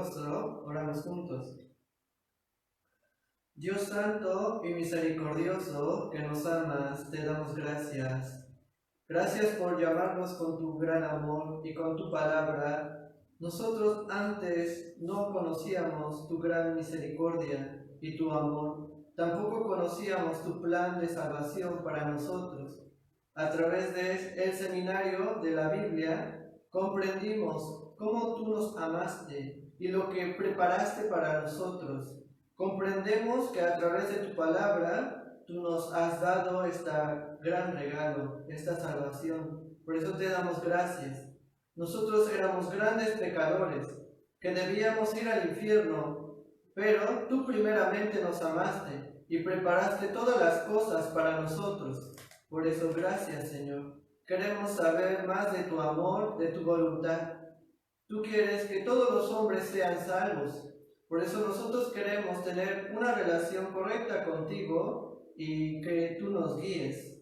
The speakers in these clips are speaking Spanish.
Todopoderoso, oramos juntos. Dios Santo y Misericordioso, que nos amas, te damos gracias. Gracias por llamarnos con tu gran amor y con tu palabra. Nosotros antes no conocíamos tu gran misericordia y tu amor. Tampoco conocíamos tu plan de salvación para nosotros. A través del seminario de la Biblia, comprendimos cómo tú nos amaste y lo que preparaste para nosotros. Comprendemos que a través de tu palabra tú nos has dado este gran regalo, esta salvación. Por eso te damos gracias. Nosotros éramos grandes pecadores que debíamos ir al infierno, pero tú primeramente nos amaste y preparaste todas las cosas para nosotros. Por eso gracias, Señor. Queremos saber más de tu amor, de tu voluntad. Tú quieres que todos los hombres sean salvos. Por eso nosotros queremos tener una relación correcta contigo y que tú nos guíes.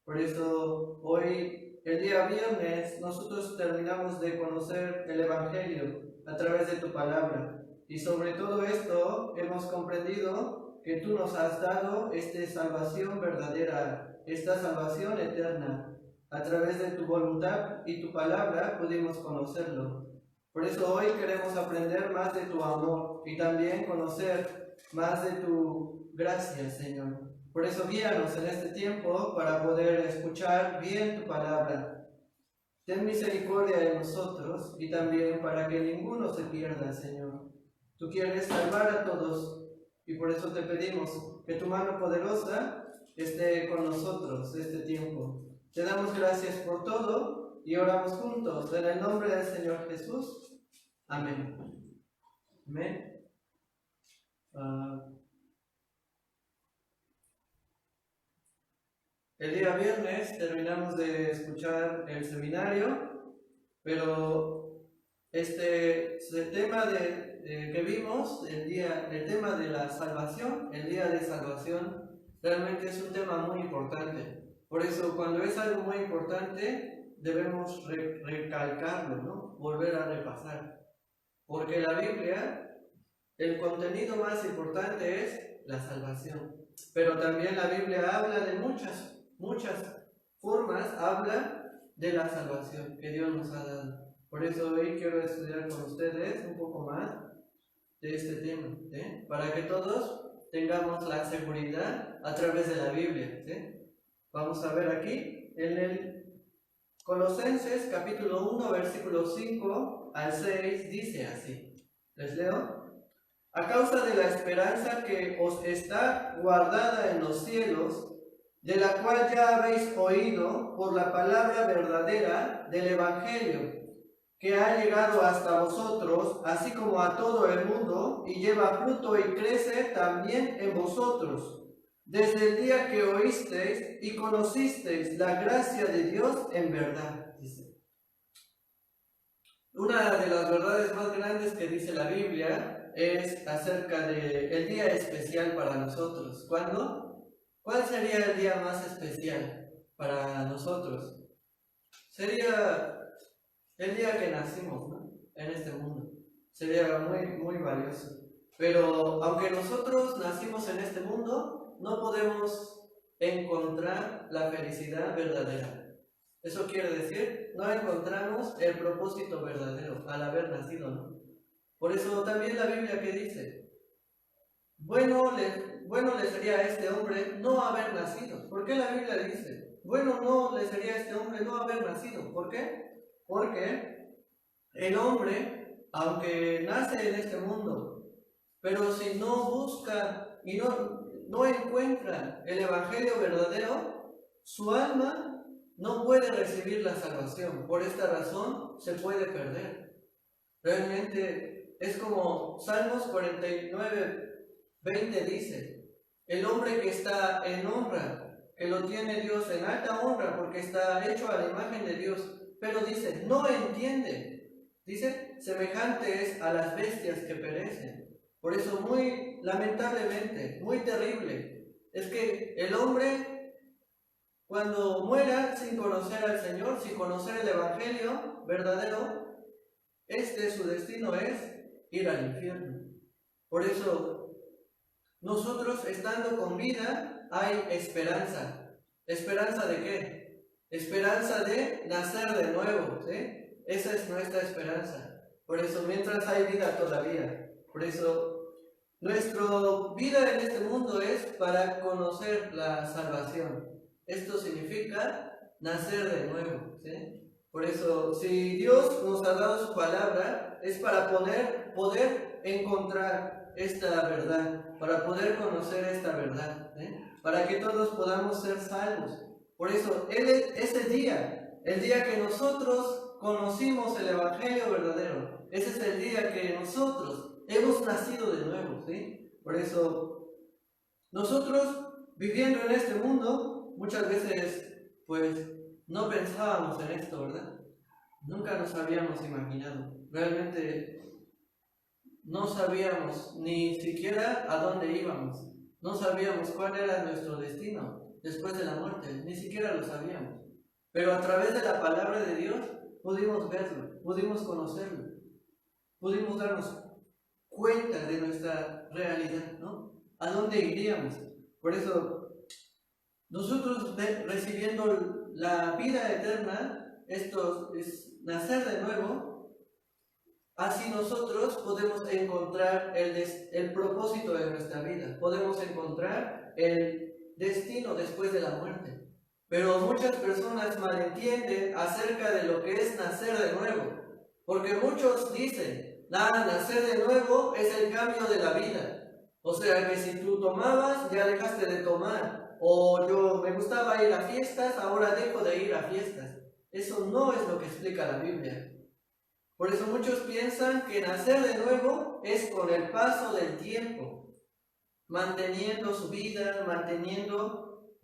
Por eso hoy, el día viernes, nosotros terminamos de conocer el Evangelio a través de tu palabra. Y sobre todo esto hemos comprendido que tú nos has dado esta salvación verdadera, esta salvación eterna. A través de tu voluntad y tu palabra pudimos conocerlo. Por eso hoy queremos aprender más de tu amor y también conocer más de tu gracia, Señor. Por eso guíanos en este tiempo para poder escuchar bien tu palabra. Ten misericordia de nosotros y también para que ninguno se pierda, Señor. Tú quieres salvar a todos y por eso te pedimos que tu mano poderosa esté con nosotros este tiempo. Te damos gracias por todo y oramos juntos en el nombre del Señor Jesús. Amén. Amén. El día viernes terminamos de escuchar el seminario, pero el tema que vimos, el tema de la salvación, el día de salvación, realmente es un tema muy importante. Por eso, cuando es algo muy importante, debemos recalcarlo, ¿no? Volver a repasar. Porque la Biblia, el contenido más importante es la salvación. Pero también la Biblia habla de muchas formas, habla de la salvación que Dios nos ha dado. Por eso hoy quiero estudiar con ustedes un poco más de este tema, ¿sí? Para que todos tengamos la seguridad a través de la Biblia, ¿sí? Vamos a ver aquí en el Colosenses capítulo 1 versículo 5 al 6 dice así. Les leo. A causa de la esperanza que os está guardada en los cielos, de la cual ya habéis oído por la palabra verdadera del Evangelio, que ha llegado hasta vosotros, así como a todo el mundo, y lleva fruto y crece también en vosotros, desde el día que oísteis y conocisteis la gracia de Dios en verdad, dice. Una de las verdades más grandes que dice la Biblia es acerca del día especial para nosotros. ¿Cuándo? ¿Cuál sería el día más especial para nosotros? Sería el día que nacimos, ¿no? En este mundo. Sería muy valioso. Pero aunque nosotros nacimos en este mundo, no podemos encontrar la felicidad verdadera. Eso quiere decir, no encontramos el propósito verdadero al haber nacido, ¿no? Por eso también la Biblia que dice, bueno le sería a este hombre no haber nacido. ¿Por qué la Biblia dice? Bueno no le sería a este hombre no haber nacido. ¿Por qué? Porque el hombre, aunque nace en este mundo, pero si no busca y no encuentra el Evangelio verdadero, su alma no puede recibir la salvación. Por esta razón se puede perder. Realmente es como Salmos 49:20 dice, el hombre que está en honra, que lo tiene Dios en alta honra porque está hecho a la imagen de Dios, pero dice, no entiende. Dice, semejante es a las bestias que perecen. Por eso muy lamentablemente, muy terrible, es que el hombre cuando muera sin conocer al Señor, sin conocer el Evangelio verdadero, su destino es ir al infierno. Por eso, nosotros estando con vida, hay esperanza. ¿Esperanza de qué? Esperanza de nacer de nuevo, ¿sí? Esa es nuestra esperanza. Por eso, mientras hay vida todavía. Por eso, nuestra vida en este mundo es para conocer la salvación. Esto significa nacer de nuevo, ¿sí? Por eso, si Dios nos ha dado su palabra, es para poder encontrar esta verdad, para poder conocer esta verdad, para que todos podamos ser salvos. Por eso, ese día, el día que nosotros conocimos el Evangelio verdadero, ese es el día que nosotros hemos nacido de nuevo, ¿sí? Por eso, nosotros viviendo en este mundo, muchas veces, pues, no pensábamos en esto, ¿verdad? Nunca nos habíamos imaginado. Realmente no sabíamos ni siquiera a dónde íbamos. No sabíamos cuál era nuestro destino después de la muerte. Ni siquiera lo sabíamos. Pero a través de la palabra de Dios pudimos verlo, pudimos conocerlo, pudimos darnos cuenta de nuestra realidad, ¿no? ¿A dónde iríamos? Por eso, nosotros recibiendo la vida eterna, esto es nacer de nuevo, así nosotros podemos encontrar el propósito de nuestra vida, podemos encontrar el destino después de la muerte. Pero muchas personas malentienden acerca de lo que es nacer de nuevo, porque muchos dicen, nacer de nuevo es el cambio de la vida. O sea que si tú tomabas, ya dejaste de tomar. O yo me gustaba ir a fiestas, ahora dejo de ir a fiestas. Eso no es lo que explica la Biblia. Por eso muchos piensan que nacer de nuevo es con el paso del tiempo, manteniendo su vida, manteniendo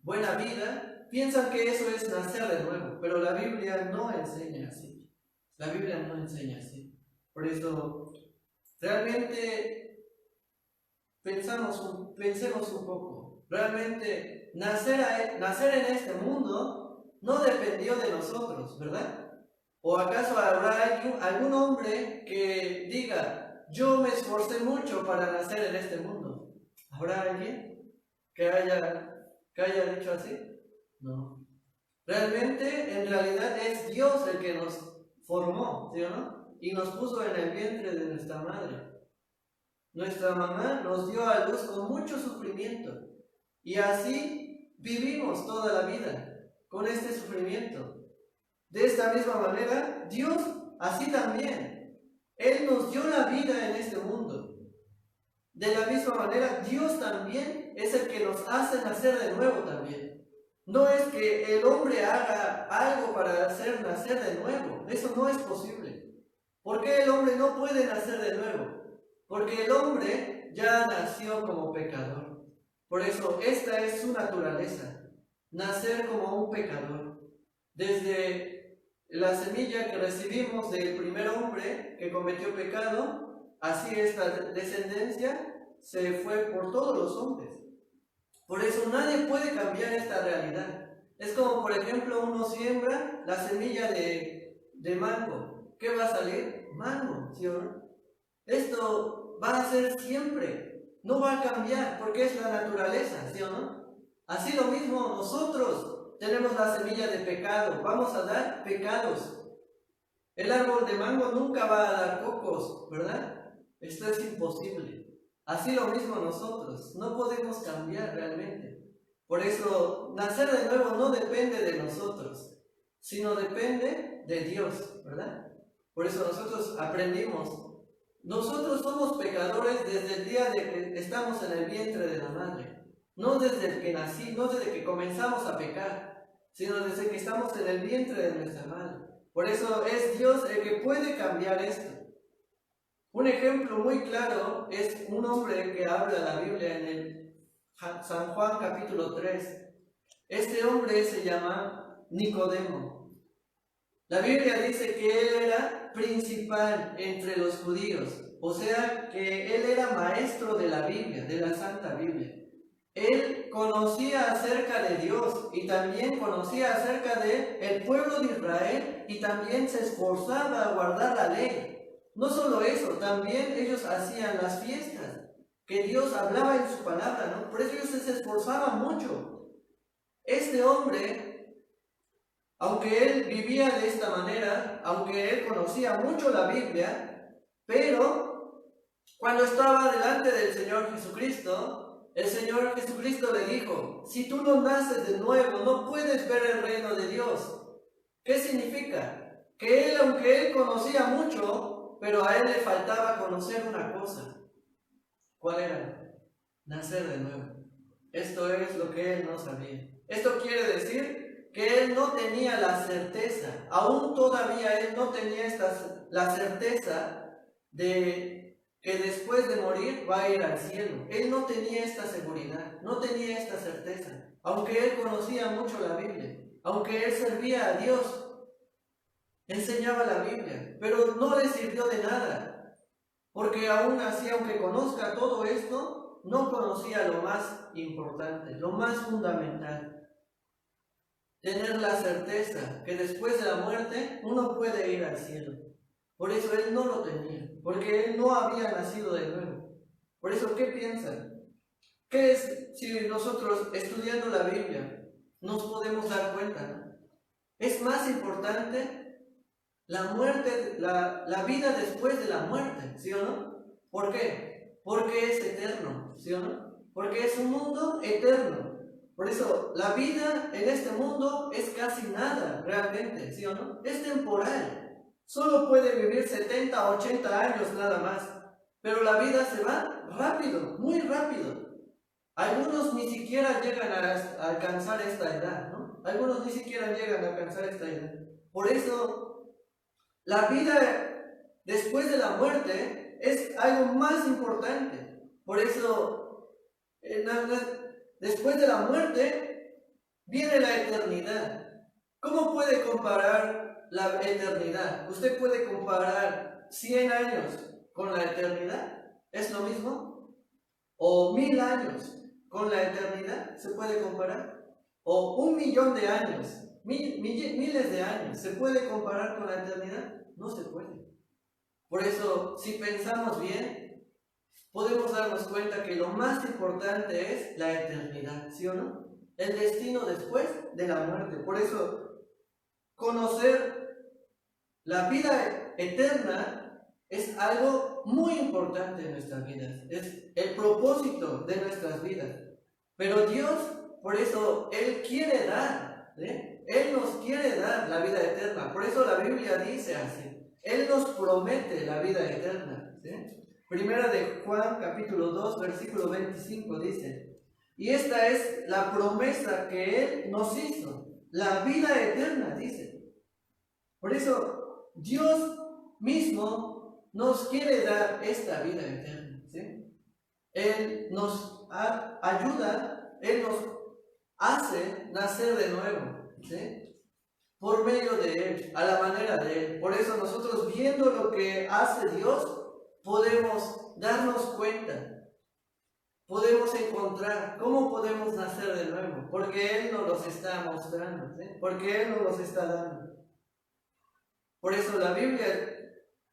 buena vida. Piensan que eso es nacer de nuevo, pero la Biblia no enseña así. La Biblia no enseña así. Por eso, realmente pensemos un poco. Realmente, nacer en este mundo no dependió de nosotros, ¿verdad? ¿O acaso habrá algún hombre que diga, yo me esforcé mucho para nacer en este mundo? ¿Habrá alguien que haya dicho así? No. Realmente, en realidad, es Dios el que nos formó, ¿sí o no? Y nos puso en el vientre de nuestra madre. Nuestra mamá nos dio a luz con mucho sufrimiento. Y así vivimos toda la vida, con este sufrimiento. De esta misma manera, Dios así también. Él nos dio la vida en este mundo. De la misma manera, Dios también es el que nos hace nacer de nuevo también. No es que el hombre haga algo para hacer nacer de nuevo. Eso no es posible. ¿Por qué el hombre no puede nacer de nuevo? Porque el hombre ya nació como pecador. Por eso, esta es su naturaleza, nacer como un pecador. Desde la semilla que recibimos del primer hombre que cometió pecado, así esta descendencia se fue por todos los hombres. Por eso nadie puede cambiar esta realidad. Es como, por ejemplo, uno siembra la semilla de mango. ¿Qué va a salir? Mango, ¿sí o no? Esto va a ser siempre. No va a cambiar porque es la naturaleza, ¿sí o no? Así lo mismo nosotros tenemos la semilla de pecado, vamos a dar pecados. El árbol de mango nunca va a dar cocos, ¿verdad? Esto es imposible. Así lo mismo nosotros, no podemos cambiar realmente. Por eso, nacer de nuevo no depende de nosotros, sino depende de Dios, ¿verdad? Por eso nosotros aprendimos. Nosotros somos pecadores desde el día de que estamos en el vientre de la madre. No desde el que nací, no desde que comenzamos a pecar, sino desde que estamos en el vientre de nuestra madre. Por eso es Dios el que puede cambiar esto. Un ejemplo muy claro es un hombre que habla la Biblia en el San Juan capítulo 3. Este hombre se llama Nicodemo. La Biblia dice que él era principal entre los judíos, o sea que él era maestro de la Biblia, de la Santa Biblia. Él conocía acerca de Dios y también conocía acerca del pueblo de Israel y también se esforzaba a guardar la ley. No solo eso, también ellos hacían las fiestas, que Dios hablaba en su palabra, ¿no? Por eso ellos se esforzaban mucho. Este hombre, aunque él vivía de esta manera, aunque él conocía mucho la Biblia, pero cuando estaba delante del Señor Jesucristo, el Señor Jesucristo le dijo: si tú no naces de nuevo, no puedes ver el reino de Dios. ¿Qué significa? Que él, aunque él conocía mucho, pero a él le faltaba conocer una cosa. ¿Cuál era? Nacer de nuevo. Esto es lo que él no sabía. Esto quiere decir que él no tenía la certeza, aún todavía él no tenía la certeza de que después de morir va a ir al cielo. Él no tenía esta seguridad, no tenía esta certeza, aunque él conocía mucho la Biblia, aunque él servía a Dios, enseñaba la Biblia, pero no le sirvió de nada, porque aún así, aunque conozca todo esto, no conocía lo más importante, lo más fundamental. Tener la certeza que después de la muerte uno puede ir al cielo. Por eso él no lo tenía, porque él no había nacido de nuevo. Por eso, ¿qué piensan? ¿Qué es si nosotros, estudiando la Biblia, nos podemos dar cuenta, ¿no? Es más importante la muerte, la vida después de la muerte, ¿sí o no? ¿Por qué? Porque es eterno, ¿sí o no? Porque es un mundo eterno. Por eso, la vida en este mundo es casi nada, realmente, ¿sí o no? Es temporal. Solo puede vivir 70, 80 años nada más. Pero la vida se va rápido, muy rápido. Algunos ni siquiera llegan a alcanzar esta edad, ¿no? Algunos ni siquiera llegan a alcanzar esta edad. Por eso, la vida después de la muerte es algo más importante. Por eso, después de la muerte viene la eternidad. ¿Cómo puede comparar la eternidad? ¿Usted puede comparar 100 años con la eternidad? ¿Es lo mismo? ¿O 1000 años con la eternidad? ¿Se puede comparar? ¿O 1.000.000 de años? Miles de años, ¿se puede comparar con la eternidad? No se puede. Por eso, si pensamos bien, podemos darnos cuenta que lo más importante es la eternidad, ¿sí o no? El destino después de la muerte. Por eso, conocer la vida eterna es algo muy importante en nuestras vidas. Es el propósito de nuestras vidas. Pero Dios, por eso, Él quiere dar, ¿sí? Él nos quiere dar la vida eterna. Por eso la Biblia dice así. Él nos promete la vida eterna, ¿sí? Primera de Juan, capítulo 2, versículo 25 dice: y esta es la promesa que Él nos hizo, la vida eterna, dice. Por eso, Dios mismo nos quiere dar esta vida eterna, ¿sí? Él nos ayuda, Él nos hace nacer de nuevo, ¿sí? Por medio de Él, a la manera de Él. Por eso nosotros, viendo lo que hace Dios, podemos darnos cuenta, podemos encontrar cómo podemos nacer de nuevo, porque Él nos los está mostrando, ¿sí? Porque Él nos los está dando. Por eso la Biblia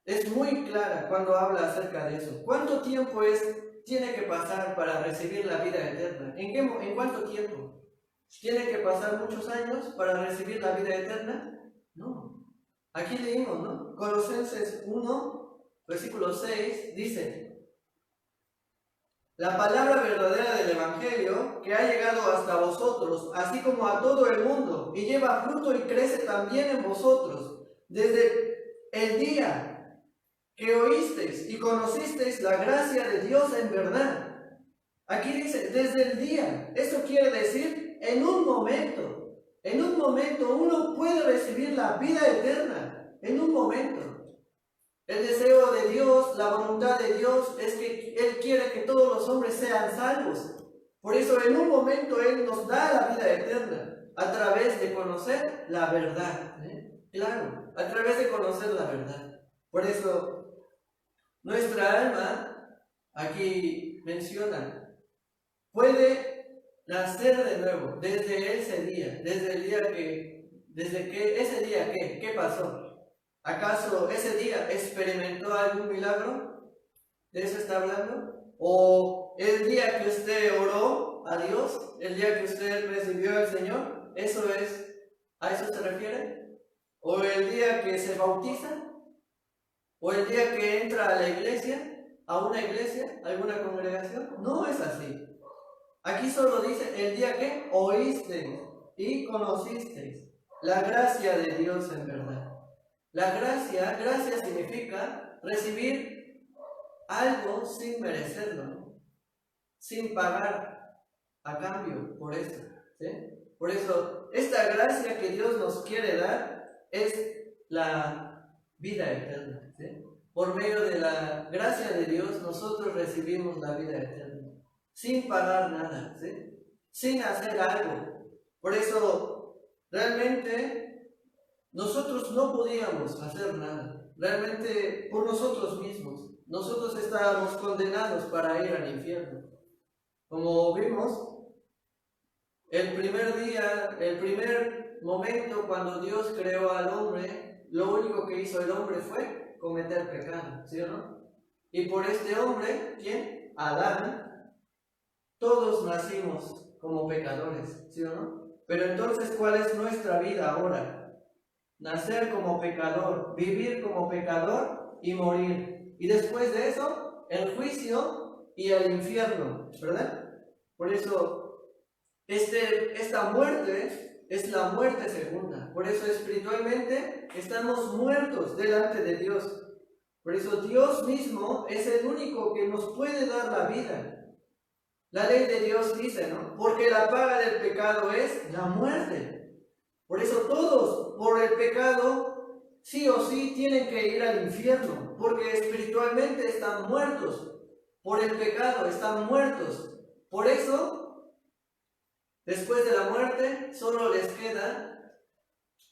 es muy clara cuando habla acerca de eso. ¿Cuánto tiempo tiene que pasar para recibir la vida eterna? ¿En cuánto tiempo? ¿Tiene que pasar muchos años para recibir la vida eterna? No. Aquí leímos, ¿no? Colosenses 1, versículo 6, dice: la palabra verdadera del Evangelio que ha llegado hasta vosotros, así como a todo el mundo, y lleva fruto y crece también en vosotros, desde el día que oísteis y conocisteis la gracia de Dios en verdad. Aquí dice, desde el día. Eso quiere decir, en un momento uno puede recibir la vida eterna, en un momento. El deseo de Dios, la voluntad de Dios es que Él quiere que todos los hombres sean salvos. Por eso en un momento Él nos da la vida eterna a través de conocer la verdad, ¿eh? Claro, a través de conocer la verdad. Por eso nuestra alma, aquí menciona, puede nacer de nuevo desde ese día, desde que ese día ¿qué pasó? ¿Acaso ese día experimentó algún milagro? ¿De eso está hablando? ¿O el día que usted oró a Dios, el día que usted recibió al Señor, a eso se refiere? ¿O el día que se bautiza? ¿O el día que entra a la iglesia, a una iglesia, a alguna congregación? No es así. Aquí solo dice el día que oísteis y conocisteis la gracia de Dios en verdad. Gracia significa recibir algo sin merecerlo, ¿no? Sin pagar a cambio por eso, ¿sí? Por eso, esta gracia que Dios nos quiere dar es la vida eterna, ¿sí? Por medio de la gracia de Dios nosotros recibimos la vida eterna, sin pagar nada, ¿sí? Sin hacer algo. Por eso, realmente, nosotros no podíamos hacer nada. Realmente, por nosotros mismos, nosotros estábamos condenados para ir al infierno. Como vimos, el primer momento cuando Dios creó al hombre, lo único que hizo el hombre fue cometer pecado, ¿sí o no? Y por este hombre, ¿quién? Adán, todos nacimos como pecadores, ¿sí o no? Pero entonces, ¿cuál es nuestra vida ahora? Nacer como pecador, vivir como pecador y morir. Y después de eso, el juicio y el infierno, ¿verdad? Por eso, esta muerte es la muerte segunda. Por eso espiritualmente estamos muertos delante de Dios. Por eso Dios mismo es el único que nos puede dar la vida. La ley de Dios dice, ¿no? Porque la paga del pecado es la muerte. Por eso todos, por el pecado, sí o sí tienen que ir al infierno, porque espiritualmente están muertos. Por el pecado están muertos. Por eso, después de la muerte, solo les queda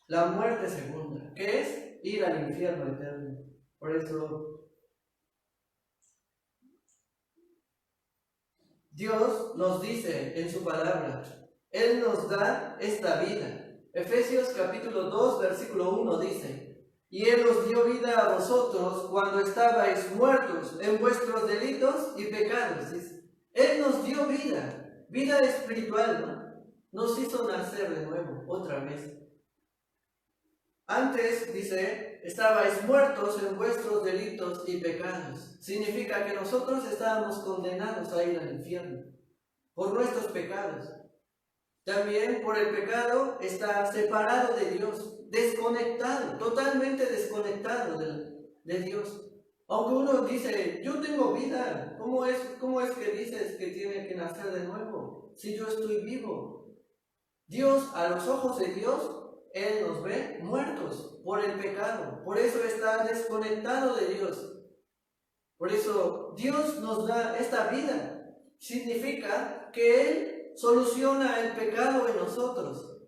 la muerte segunda, que es ir al infierno eterno. Por eso, Dios nos dice en su palabra, Él nos da esta vida. Efesios capítulo 2, versículo 1 dice, y Él os dio vida a vosotros cuando estabais muertos en vuestros delitos y pecados. Dice. Él nos dio vida espiritual, ¿no? Nos hizo nacer de nuevo, otra vez. Antes, dice, estabais muertos en vuestros delitos y pecados. Significa que nosotros estábamos condenados a ir al infierno por nuestros pecados. También por el pecado está separado de Dios, desconectado, totalmente desconectado de Dios. Aunque uno dice, yo tengo vida, ¿cómo es que dices que tiene que nacer de nuevo? Si yo estoy vivo. Dios, a los ojos de Dios, Él nos ve muertos por el pecado. Por eso está desconectado de Dios. Por eso Dios nos da esta vida. Significa que Él soluciona el pecado en nosotros.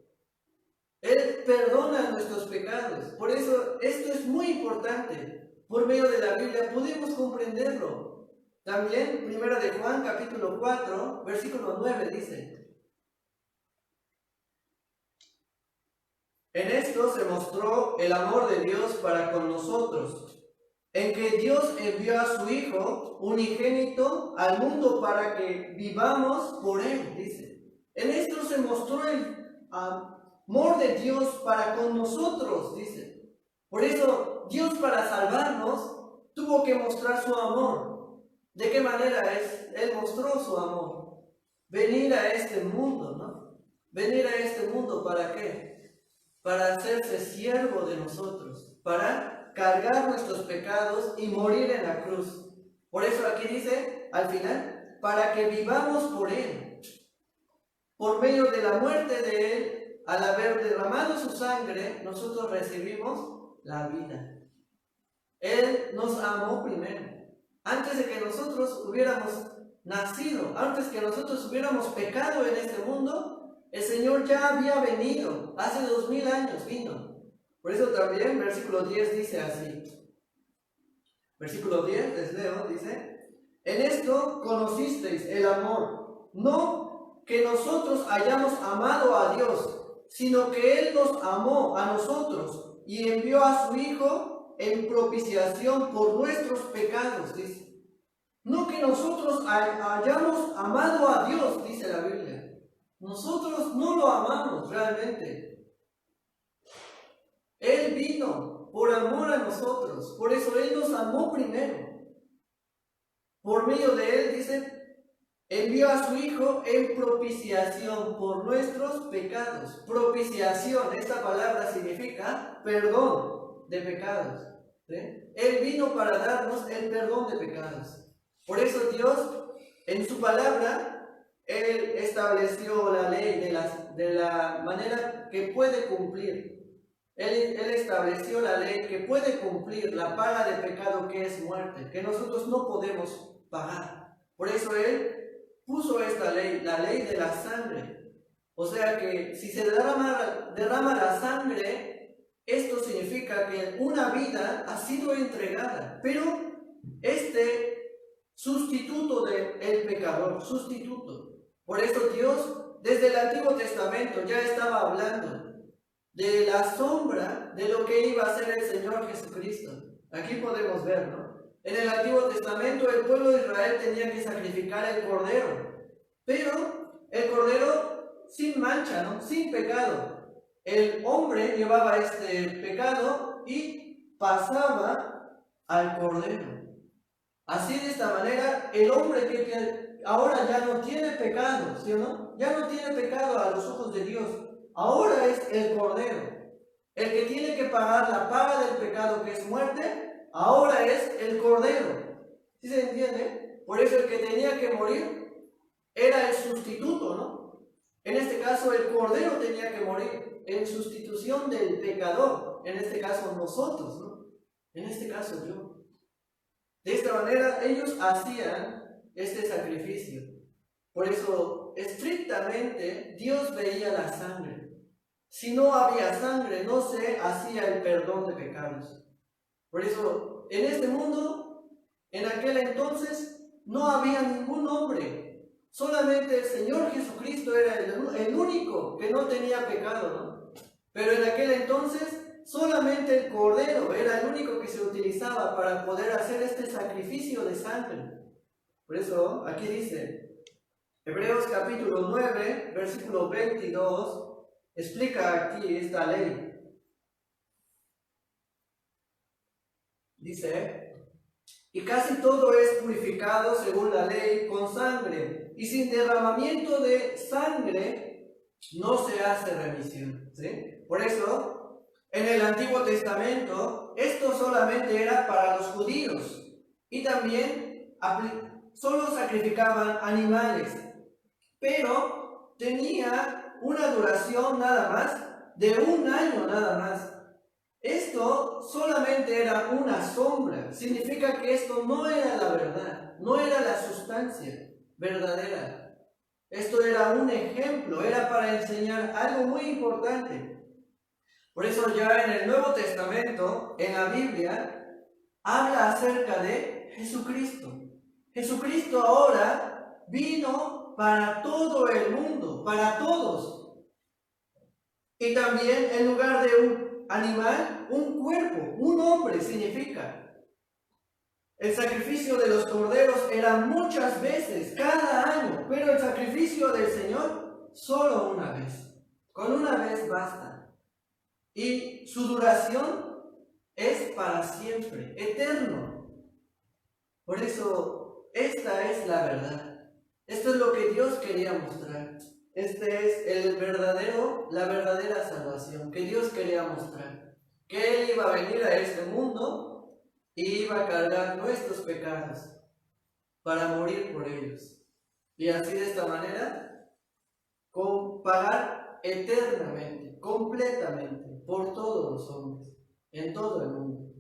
Él perdona nuestros pecados. Por eso esto es muy importante. Por medio de la Biblia podemos comprenderlo. También, 1 de Juan, capítulo 4, versículo 9 dice, en esto se mostró el amor de Dios para con nosotros, en que Dios envió a su Hijo unigénito al mundo para que vivamos por Él, dice. En esto se mostró el amor de Dios para con nosotros, dice. Por eso, Dios para salvarnos tuvo que mostrar su amor. ¿De qué manera es? Él mostró su amor. Venir a este mundo, ¿no? Venir a este mundo, ¿para qué? Para hacerse siervo de nosotros, para cargar nuestros pecados y morir en la cruz. Por eso aquí dice, al final, para que vivamos por Él. Por medio de la muerte de Él, al haber derramado su sangre, nosotros recibimos la vida. Él nos amó primero. Antes de que nosotros hubiéramos nacido, antes que nosotros hubiéramos pecado en este mundo, el Señor ya había venido. Hace 2000 años vino. Por eso también versículo 10 dice así. Versículo 10, les leo, dice, en esto conocisteis el amor, no que nosotros hayamos amado a Dios, sino que Él nos amó a nosotros y envió a su Hijo en propiciación por nuestros pecados, dice. No que nosotros hayamos amado a Dios, dice la Biblia. Nosotros no lo amamos realmente. Él vino por amor a nosotros, por eso Él nos amó primero. Por medio de Él, dice, envió a su Hijo en propiciación por nuestros pecados. Propiciación, esta palabra significa perdón de pecados. ¿Sí? Él vino para darnos el perdón de pecados. Por eso Dios, en su palabra, Él estableció la ley de la manera que puede cumplir. Él estableció la ley que puede cumplir la paga de pecado, que es muerte, que nosotros no podemos pagar. Por eso Él puso esta ley, la ley de la sangre. O sea que si se derrama la sangre, esto significa que una vida ha sido entregada. Pero este sustituto del pecador, sustituto. Por eso Dios, desde el Antiguo Testamento, ya estaba hablando de la sombra de lo que iba a ser el Señor Jesucristo. Aquí podemos ver, ¿no? En el Antiguo Testamento el pueblo de Israel tenía que sacrificar el cordero, pero el cordero sin mancha, ¿no? Sin pecado. El hombre llevaba este pecado y pasaba al cordero. Así, de esta manera, el hombre que ahora ya no tiene pecado, ¿sí o no? Ya no tiene pecado a los ojos de Dios. Ahora es el Cordero. El que tiene que pagar la paga del pecado, que es muerte, ahora es el Cordero. ¿Sí se entiende? Por eso el que tenía que morir era el sustituto, ¿no? En este caso el Cordero tenía que morir en sustitución del pecador. En este caso nosotros, ¿no? En este caso yo. De esta manera ellos hacían este sacrificio. Por eso, estrictamente, Dios veía la sangre. Si no había sangre, no se hacía el perdón de pecados. Por eso, en este mundo, en aquel entonces, no había ningún hombre. Solamente el Señor Jesucristo era el único que no tenía pecado, ¿no? Pero en aquel entonces, solamente el Cordero era el único que se utilizaba para poder hacer este sacrificio de sangre. Por eso, aquí dice, Hebreos capítulo 9, versículo 22, explica aquí esta ley. Dice, y casi todo es purificado según la ley con sangre, y sin derramamiento de sangre no se hace remisión. ¿Sí? Por eso, en el Antiguo Testamento, esto solamente era para los judíos, y también solo sacrificaban animales, pero tenía una duración nada más de 1 año nada más. Esto solamente era una sombra, significa que esto no era la verdad, no era la sustancia verdadera. Esto era un ejemplo, era para enseñar algo muy importante. Por eso ya en el Nuevo Testamento, en la Biblia, habla acerca de Jesucristo. Jesucristo ahora vino para todo el mundo, para todos. Y también en lugar de un animal, un cuerpo, un hombre significa. El sacrificio de los corderos era muchas veces, cada año, pero el sacrificio del Señor solo una vez. Con una vez basta. Y su duración es para siempre, eterno. Por eso, esta es la verdad. Esto es lo que Dios quería mostrar. Este es la verdadera salvación que Dios quería mostrar. Que Él iba a venir a este mundo y iba a cargar nuestros pecados para morir por ellos. Y así, de esta manera, pagar eternamente, completamente, por todos los hombres, en todo el mundo,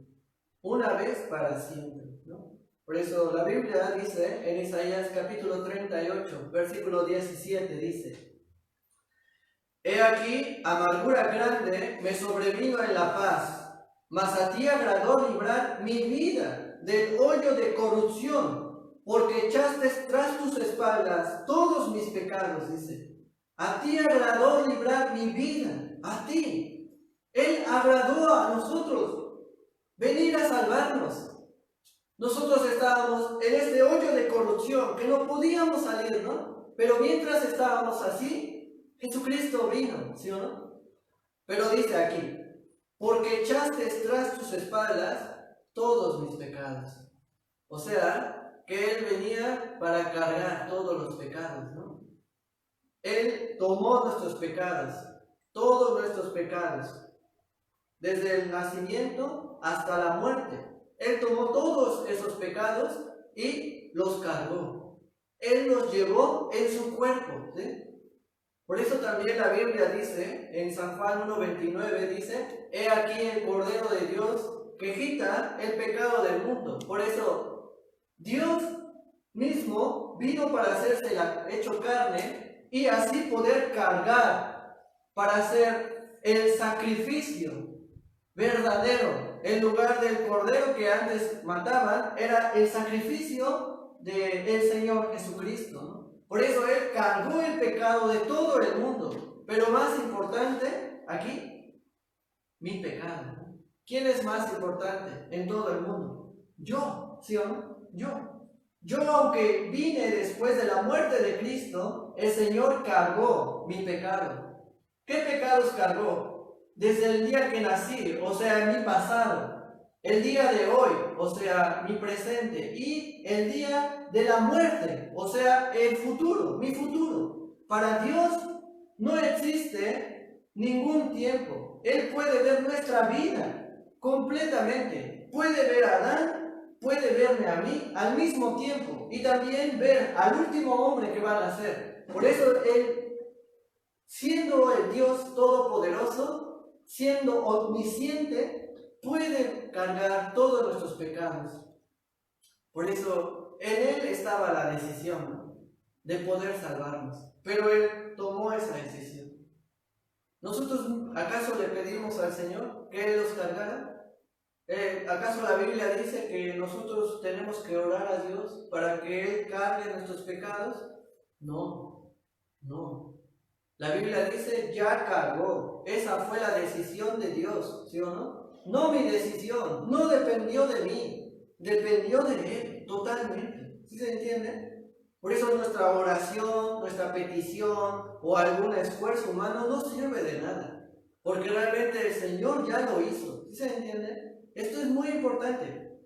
una vez para siempre, ¿no? Por eso la Biblia dice en Isaías capítulo 38, versículo 17, dice: He aquí, amargura grande me sobrevino en la paz, mas a ti agradó librar mi vida del hoyo de corrupción, porque echaste tras tus espaldas todos mis pecados, dice. A ti agradó librar mi vida, a ti. Él agradó a nosotros. venir a salvarnos. Nosotros estábamos en este hoyo de corrupción que no podíamos salir, ¿no? Pero mientras estábamos así, Jesucristo vino, ¿sí o no? Pero dice aquí, porque echaste tras tus espaldas todos mis pecados. O sea, que Él venía para cargar todos los pecados, ¿no? Él tomó nuestros pecados, todos nuestros pecados, desde el nacimiento hasta la muerte. Él tomó todos esos pecados y los cargó. Él los llevó en su cuerpo, ¿sí? Por eso también la Biblia dice, en San Juan 1:29 dice, he aquí el Cordero de Dios que quita el pecado del mundo. Por eso, Dios mismo vino para hacerse hecho carne y así poder cargar, para hacer el sacrificio verdadero. En lugar del cordero que antes mataban, era el sacrificio del Señor Jesucristo, ¿no? Por eso Él cargó el pecado de todo el mundo. Pero más importante, aquí, mi pecado, ¿no? ¿Quién es más importante en todo el mundo? Yo, ¿sí o no? Yo, aunque vine después de la muerte de Cristo, el Señor cargó mi pecado. ¿Qué pecados cargó? Desde el día que nací, o sea, mi pasado, el día de hoy, o sea, mi presente, y el día de la muerte, o sea, el futuro, mi futuro. Para Dios no existe ningún tiempo. Él puede ver nuestra vida completamente. Puede ver a Adán, puede verme a mí al mismo tiempo, y también ver al último hombre que va a nacer. Por eso Él, siendo el Dios todopoderoso, siendo omnisciente, puede cargar todos nuestros pecados. Por eso en Él estaba la decisión, ¿no?, de poder salvarnos. Pero Él tomó esa decisión. ¿Nosotros acaso le pedimos al Señor que Él los cargara? ¿Acaso la Biblia dice que nosotros tenemos que orar a Dios para que Él cargue nuestros pecados? No, no. La Biblia dice, ya cargó. Esa fue la decisión de Dios, ¿sí o no? No mi decisión, no dependió de mí, dependió de Él, totalmente. ¿Sí se entiende? Por eso nuestra oración, nuestra petición o algún esfuerzo humano no sirve de nada, porque realmente el Señor ya lo hizo. ¿Sí se entiende? Esto es muy importante.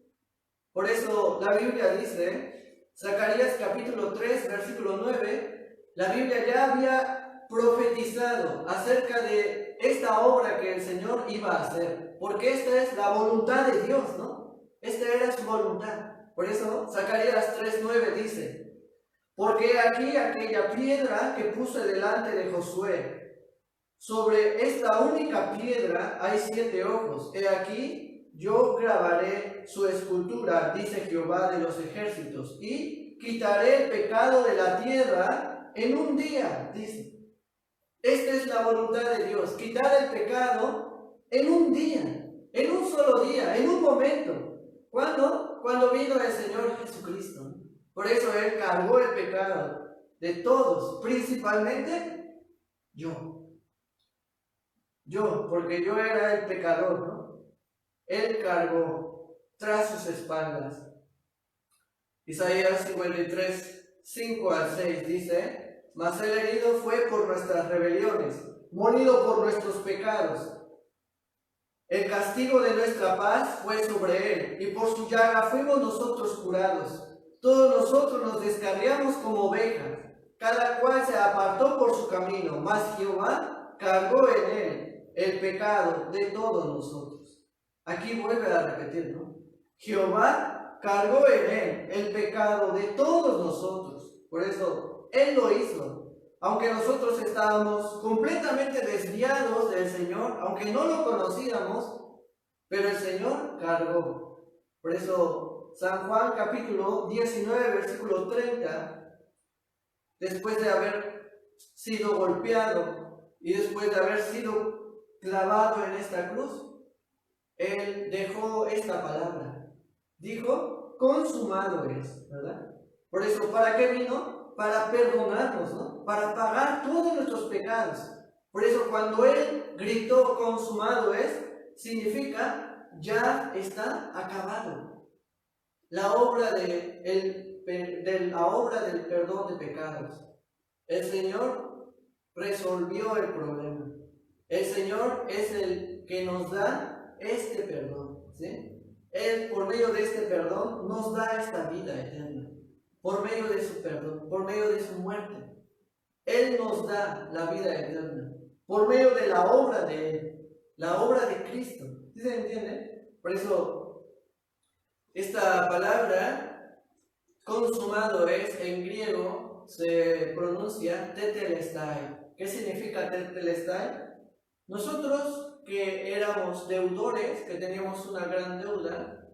Por eso la Biblia dice, Zacarías capítulo 3, versículo 9, la Biblia ya había profetizado acerca de esta obra que el Señor iba a hacer, porque esta es la voluntad de Dios, ¿no? Esta era su voluntad. Por eso Zacarías 3:9 dice, porque aquí aquella piedra que puse delante de Josué, sobre esta única piedra hay 7 ojos. He aquí, yo grabaré su escultura, dice Jehová de los ejércitos, y quitaré el pecado de la tierra en un día, dice. Esta es la voluntad de Dios, quitar el pecado en un día, en un solo día, en un momento. ¿Cuándo? Cuando vino el Señor Jesucristo. Por eso Él cargó el pecado de todos, principalmente yo. Yo, porque yo era el pecador, ¿no? Él cargó tras sus espaldas. Isaías 53, 5 al 6 dice, mas el herido fue por nuestras rebeliones, molido por nuestros pecados. El castigo de nuestra paz fue sobre él, y por su llaga fuimos nosotros curados. Todos nosotros nos descarriamos como ovejas, cada cual se apartó por su camino, mas Jehová cargó en él el pecado de todos nosotros. Aquí vuelve a repetir, ¿no? Jehová cargó en él el pecado de todos nosotros. Por eso Él lo hizo. Aunque nosotros estábamos completamente desviados del Señor, aunque no lo conocíamos, pero el Señor cargó. Por eso San Juan capítulo 19, versículo 30, después de haber sido golpeado y después de haber sido clavado en esta cruz, Él dejó esta palabra. Dijo, consumado es, ¿verdad? Por eso, ¿para qué vino? Para perdonarnos, ¿no? Para pagar todos nuestros pecados. Por eso, cuando Él gritó, consumado es, significa ya está acabado. La obra la obra del perdón de pecados. El Señor resolvió el problema. El Señor es el que nos da este perdón, ¿sí? Él, por medio de este perdón, nos da esta vida eterna. Por medio de su perdón, por medio de su muerte. Él nos da la vida eterna. Por medio de la obra de Él, la obra de Cristo. ¿Sí se entiende? Por eso, esta palabra, consumado es, en griego, se pronuncia tetelestai. ¿Qué significa tetelestai? Nosotros que éramos deudores, que teníamos una gran deuda,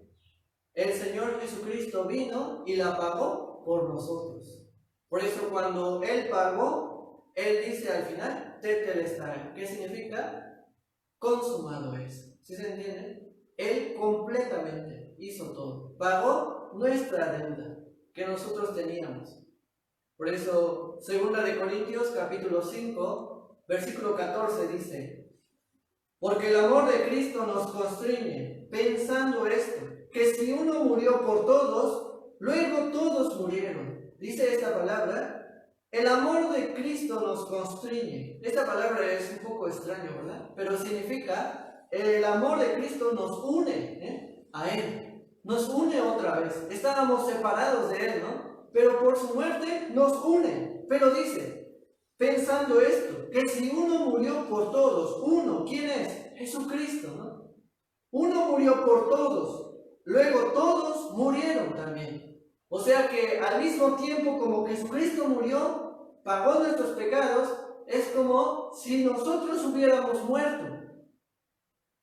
el Señor Jesucristo vino y la pagó por nosotros. Por eso cuando Él pagó, Él dice al final, tetelestai. ¿Qué significa? Consumado es. ¿Sí se entiende? Él completamente hizo todo. Pagó nuestra deuda que nosotros teníamos. Por eso, 2 Corintios capítulo 5, versículo 14 dice: porque el amor de Cristo nos constriñe, pensando esto, que si uno murió por todos, luego todos murieron. Dice esta palabra, el amor de Cristo nos constriñe. Esta palabra es un poco extraña, ¿verdad? Pero significa, el amor de Cristo nos une a Él. Nos une otra vez. Estábamos separados de Él, ¿no? Pero por su muerte nos une. Pero dice, pensando esto, que si uno murió por todos, uno, ¿quién es? Jesucristo, ¿no? Uno murió por todos, luego todos murieron también. O sea que al mismo tiempo como Jesucristo murió, pagó nuestros pecados, es como si nosotros hubiéramos muerto.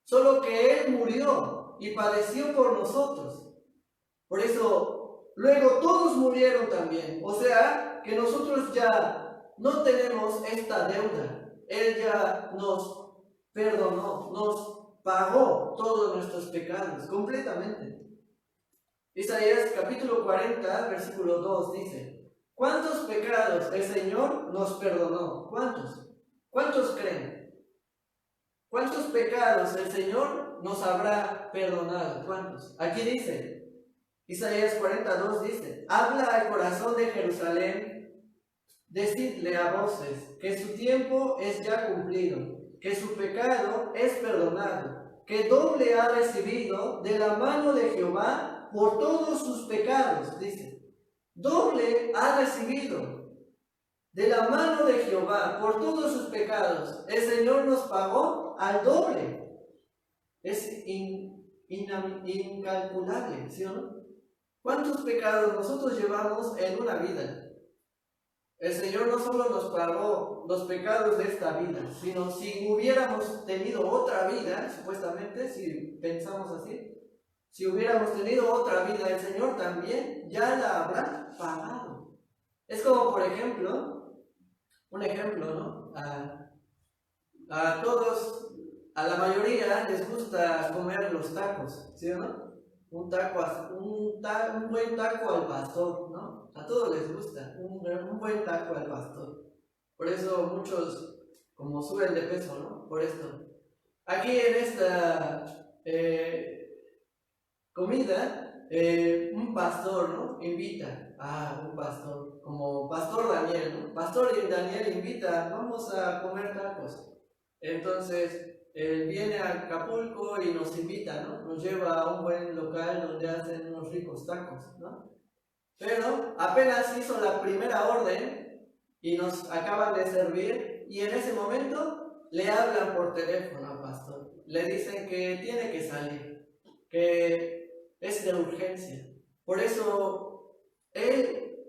Solo que Él murió y padeció por nosotros. Por eso, luego todos murieron también. O sea que nosotros ya no tenemos esta deuda. Él ya nos perdonó, nos pagó todos nuestros pecados completamente. Isaías capítulo 40, versículo 2 dice: ¿cuántos pecados el Señor nos perdonó? ¿Cuántos? ¿Cuántos creen? ¿Cuántos pecados el Señor nos habrá perdonado? ¿Cuántos? Aquí dice, Isaías 42 dice: habla al corazón de Jerusalén, decidle a voces que su tiempo es ya cumplido, que su pecado es perdonado, que doble ha recibido de la mano de Jehová por todos sus pecados, dice. Doble ha recibido de la mano de Jehová por todos sus pecados. El Señor nos pagó al doble. Es incalculable, ¿sí o no? ¿Cuántos pecados nosotros llevamos en una vida? El Señor no solo nos pagó los pecados de esta vida, sino si hubiéramos tenido otra vida, supuestamente, si pensamos así, si hubiéramos tenido otra vida, el Señor también ya la habrá pagado. Es como, por ejemplo, un ejemplo, ¿no? A todos, a la mayoría les gusta comer los tacos, ¿sí o no? Un buen taco al pastor, ¿no? A todos les gusta un buen taco al pastor. Por eso muchos como suben de peso, ¿no? Por esto. Aquí en esta comida, un pastor, ¿no? Invita a un pastor, como Pastor Daniel, ¿no? Pastor Daniel invita, vamos a comer tacos. Entonces, él viene a Acapulco y nos invita, ¿no? Nos lleva a un buen local donde hacen unos ricos tacos, ¿no? Pero apenas hizo la primera orden y nos acaban de servir y en ese momento le hablan por teléfono al pastor. Le dicen que tiene que salir, que es de urgencia. Por eso él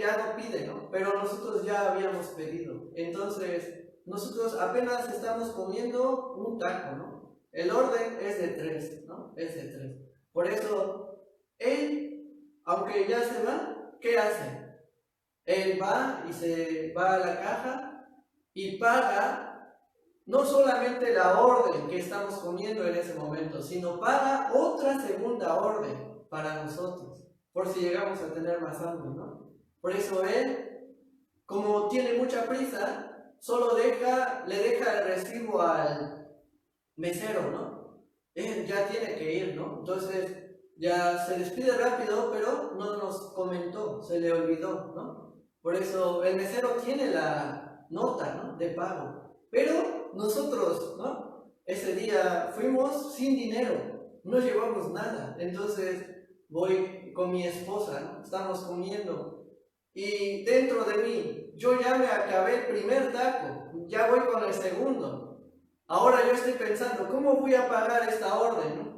ya no pide, ¿no? Pero nosotros ya habíamos pedido. Entonces, nosotros apenas estamos comiendo un taco, ¿no? El orden es de 3, ¿no? Es de 3. Por eso, él, aunque ya se va, ¿qué hace? Él va y se va a la caja y paga no solamente la orden que estamos comiendo en ese momento, sino paga otra segunda orden para nosotros, por si llegamos a tener más hambre, ¿no? Por eso él, como tiene mucha prisa, solo le deja el recibo al mesero, ¿no? él ya tiene que ir, ¿no? Entonces ya se despide rápido, pero no nos comentó, se le olvidó, ¿no? Por eso el mesero tiene la nota, ¿no?, de pago, pero nosotros, ¿no?, ese día fuimos sin dinero, no llevamos nada. Entonces voy con mi esposa, ¿no?, estamos comiendo y dentro de mí, yo ya me acabé el primer taco, ya voy con el segundo. Ahora yo estoy pensando, ¿cómo voy a pagar esta orden, no?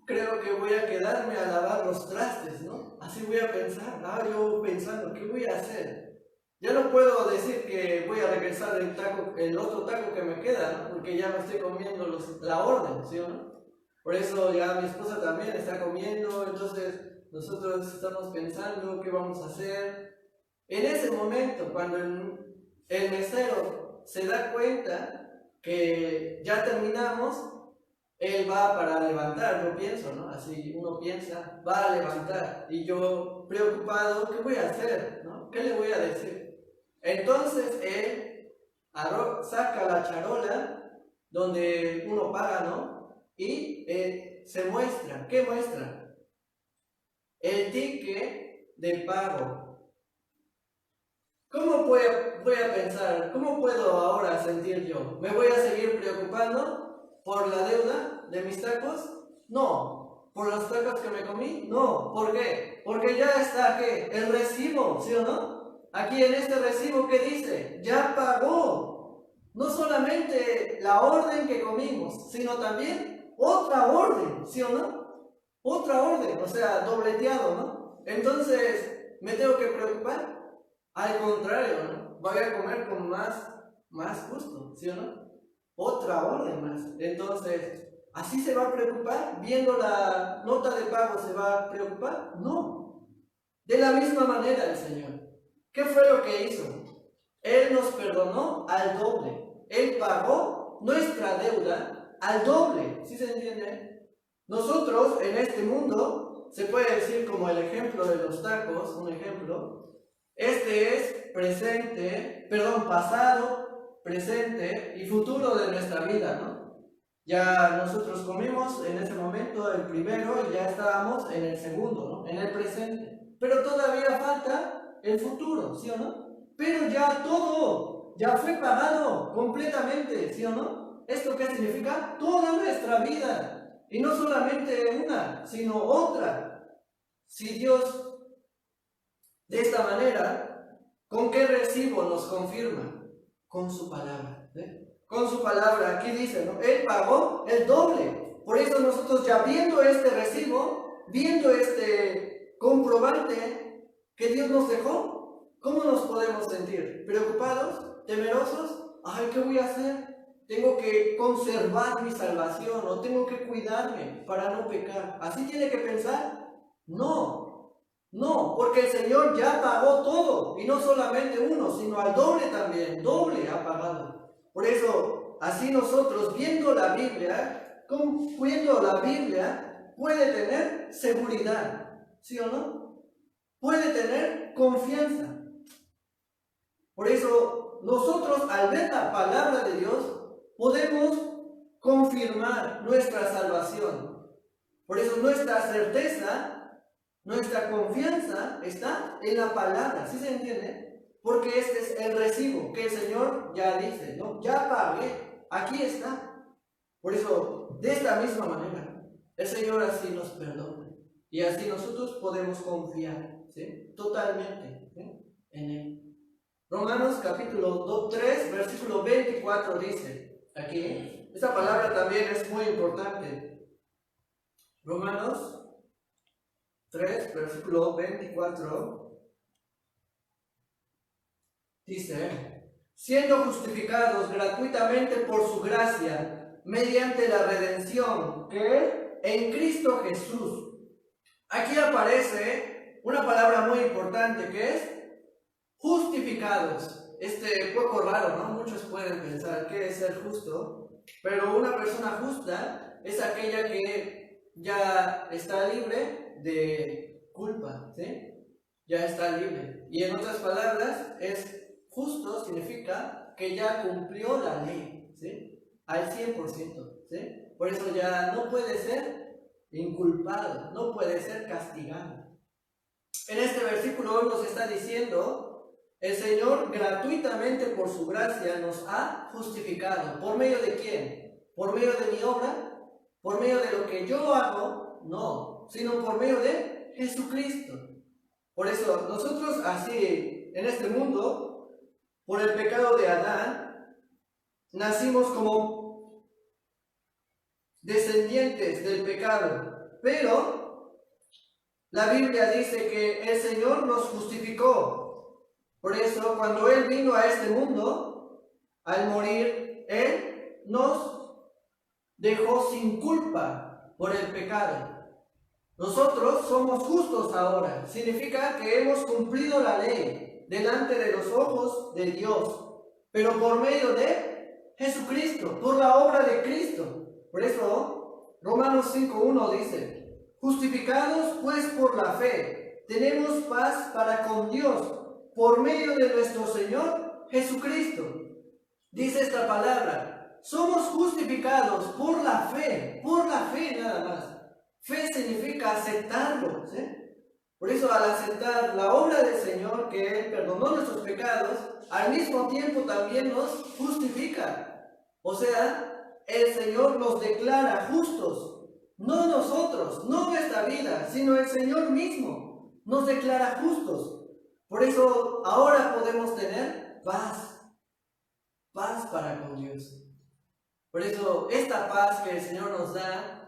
Creo que voy a quedarme a lavar los trastes, ¿no? Así voy a pensar. Yo pensando, ¿qué voy a hacer? Ya no puedo decir que voy a regresar el otro taco que me queda, ¿no?, porque ya me estoy comiendo la orden, ¿sí o no? Por eso ya mi esposa también está comiendo, entonces nosotros estamos pensando qué vamos a hacer. En ese momento, cuando el mesero se da cuenta que ya terminamos, él va para levantar, yo pienso, ¿no? Así uno piensa, va a levantar. Y yo, preocupado, ¿qué voy a hacer, no? ¿Qué le voy a decir? Entonces él saca la charola donde uno paga, ¿no? Y se muestra, ¿qué muestra? El ticket de pago. ¿Cómo voy a pensar? ¿Cómo puedo ahora sentir yo? ¿Me voy a seguir preocupando por la deuda de mis tacos? No. ¿Por los tacos que me comí? No. ¿Por qué? Porque ya está, ¿qué?, el recibo, ¿sí o no? Aquí en este recibo, ¿qué dice? Ya pagó. No solamente la orden que comimos, sino también otra orden, ¿sí o no? Otra orden, o sea, dobleteado, ¿no? Entonces, ¿me tengo que preocupar? Al contrario, ¿no? Voy a comer con más gusto, ¿sí o no? Otra orden más. Entonces, ¿así se va a preocupar? ¿Viendo la nota de pago se va a preocupar? No. De la misma manera el Señor. ¿Qué fue lo que hizo? Él nos perdonó al doble. Él pagó nuestra deuda al doble. ¿Sí se entiende? Nosotros en este mundo, se puede decir como el ejemplo de los tacos, un ejemplo. Este es pasado, presente y futuro de nuestra vida, ¿no? Ya nosotros comimos en ese momento el primero y ya estábamos en el segundo, ¿no?, en el presente. Pero todavía falta el futuro, ¿sí o no? Pero ya todo, ya fue pagado completamente, ¿sí o no? ¿Esto qué significa? Toda nuestra vida. Y no solamente una, sino otra. Si Dios de esta manera, ¿con qué recibo nos confirma? Con su palabra. Con su palabra, aquí dice, ¿no?, Él pagó el doble. Por eso nosotros ya viendo este recibo, viendo este comprobante que Dios nos dejó, ¿cómo nos podemos sentir? ¿Preocupados? ¿Temerosos? Ay, ¿qué voy a hacer? Tengo que conservar mi salvación o tengo que cuidarme para no pecar. ¿Así tiene que pensar? No, porque el Señor ya pagó todo, y no solamente uno, sino al doble también, doble ha pagado. Por eso, así nosotros viendo la Biblia, puede tener seguridad, ¿sí o no? Puede tener confianza. Por eso, nosotros al ver la palabra de Dios, podemos confirmar nuestra salvación. Por eso nuestra certeza, nuestra confianza está en la palabra, ¿sí se entiende? Porque este es el recibo que el Señor ya dice, ¿no? Ya pagué, aquí está. Por eso, de esta misma manera, el Señor así nos perdona. Y así nosotros podemos confiar, ¿sí?, totalmente, ¿sí?, en Él. Romanos capítulo 3, versículo 24 dice, aquí, esta palabra también es muy importante. Romanos 3, versículo 24, dice, siendo justificados gratuitamente por su gracia, mediante la redención que es en Cristo Jesús. Aquí aparece una palabra muy importante que es justificados. Poco raro, ¿no? Muchos pueden pensar qué es ser justo, pero una persona justa es aquella que ya está libre de culpa, ¿sí? Ya está libre. Y en otras palabras, justo significa que ya cumplió la ley, ¿sí?, al 100%, ¿sí? Por eso ya no puede ser inculpado, no puede ser castigado. En este versículo hoy nos está diciendo, el Señor gratuitamente por su gracia nos ha justificado. ¿Por medio de quién? ¿Por medio de mi obra? ¿Por medio de lo que yo hago? No, sino por medio de Jesucristo. Por eso nosotros así, en este mundo, por el pecado de Adán, nacimos como descendientes del pecado, pero la Biblia dice que el Señor nos justificó. Por eso, cuando Él vino a este mundo, al morir, Él nos dejó sin culpa por el pecado. Nosotros somos justos ahora. Significa que hemos cumplido la ley delante de los ojos de Dios, pero por medio de Jesucristo, por la obra de Cristo. Por eso, Romanos 5:1 dice, justificados pues por la fe, tenemos paz para con Dios, por medio de nuestro Señor Jesucristo. Dice esta palabra, somos justificados por la fe nada más. Fe significa aceptarlo, ¿sí? Por eso al aceptar la obra del Señor, que Él perdonó nuestros pecados, al mismo tiempo también nos justifica. O sea, el Señor nos declara justos, no nosotros, no nuestra vida, sino el Señor mismo nos declara justos. Por eso ahora podemos tener paz para con Dios. Por eso esta paz que el Señor nos da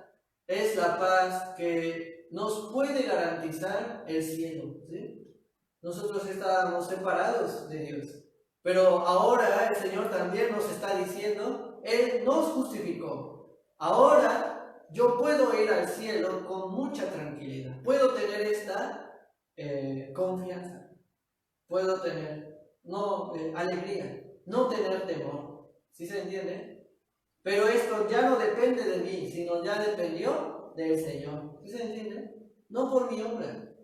es la paz que nos puede garantizar el cielo, ¿sí? Nosotros estábamos separados de Dios, pero ahora el Señor también nos está diciendo, Él nos justificó. Ahora yo puedo ir al cielo con mucha tranquilidad, puedo tener esta confianza, puedo tener alegría, no tener temor, ¿sí se entiende? Pero esto ya no depende de mí, sino ya dependió del Señor. ¿Sí se entiende? No por mi obra.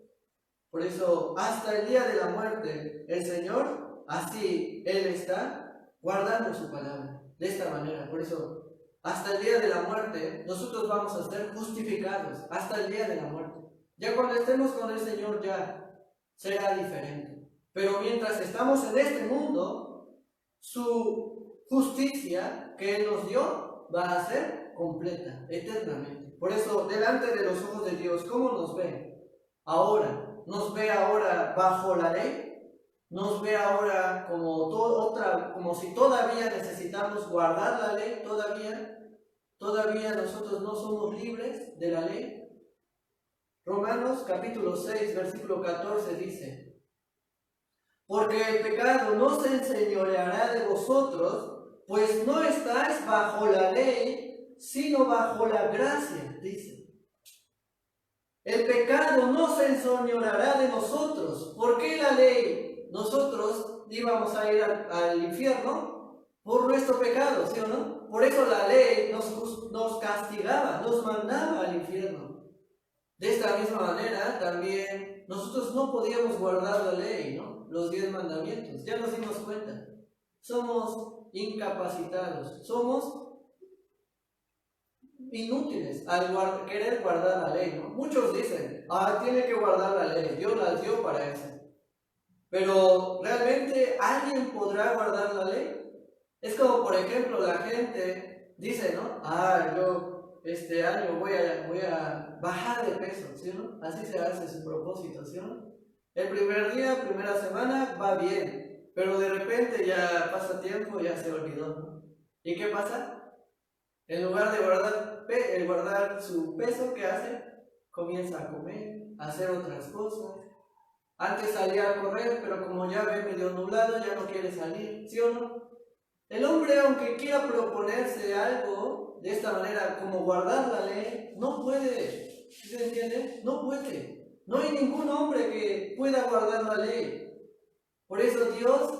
Por eso, hasta el día de la muerte, el Señor, así Él está guardando su palabra. De esta manera. Por eso, hasta el día de la muerte, nosotros vamos a ser justificados. Hasta el día de la muerte. Ya cuando estemos con el Señor, ya será diferente. Pero mientras estamos en este mundo, su justicia que Él nos dio va a ser completa, eternamente. Por eso, delante de los ojos de Dios, ¿cómo nos ve? Ahora, ¿nos ve ahora bajo la ley? ¿Nos ve ahora como si todavía necesitamos guardar la ley? ¿Todavía nosotros no somos libres de la ley? Romanos capítulo 6, versículo 14 dice, porque el pecado no se enseñoreará de vosotros, pues no estáis bajo la ley, sino bajo la gracia, dice. El pecado no se enseñoreará de nosotros. ¿Por qué la ley? Nosotros íbamos a ir al infierno por nuestro pecado, ¿sí o no? Por eso la ley nos castigaba, nos mandaba al infierno. De esta misma manera también nosotros no podíamos guardar la ley, ¿no? Los 10 mandamientos, ya nos dimos cuenta. Somos incapacitados, somos inútiles al querer guardar la ley, ¿no? Muchos dicen, tiene que guardar la ley, Dios la dio para eso. Pero ¿realmente alguien podrá guardar la ley? Es como, por ejemplo, la gente dice, ¿no? Yo este año voy a bajar de peso, ¿sí o no? Así se hace su propósito, ¿sí o no? El primer día, primera semana, va bien. Pero de repente ya pasa tiempo, ya se olvidó, ¿no? ¿Y qué pasa? En lugar de guardar su peso, ¿qué hace? Comienza a comer, a hacer otras cosas. Antes salía a correr, pero como ya ve medio nublado, ya no quiere salir, ¿sí o no? El hombre, aunque quiera proponerse algo de esta manera, como guardar la ley, no puede. ¿Sí se entiende? No puede. No hay ningún hombre que pueda guardar la ley. Por eso Dios,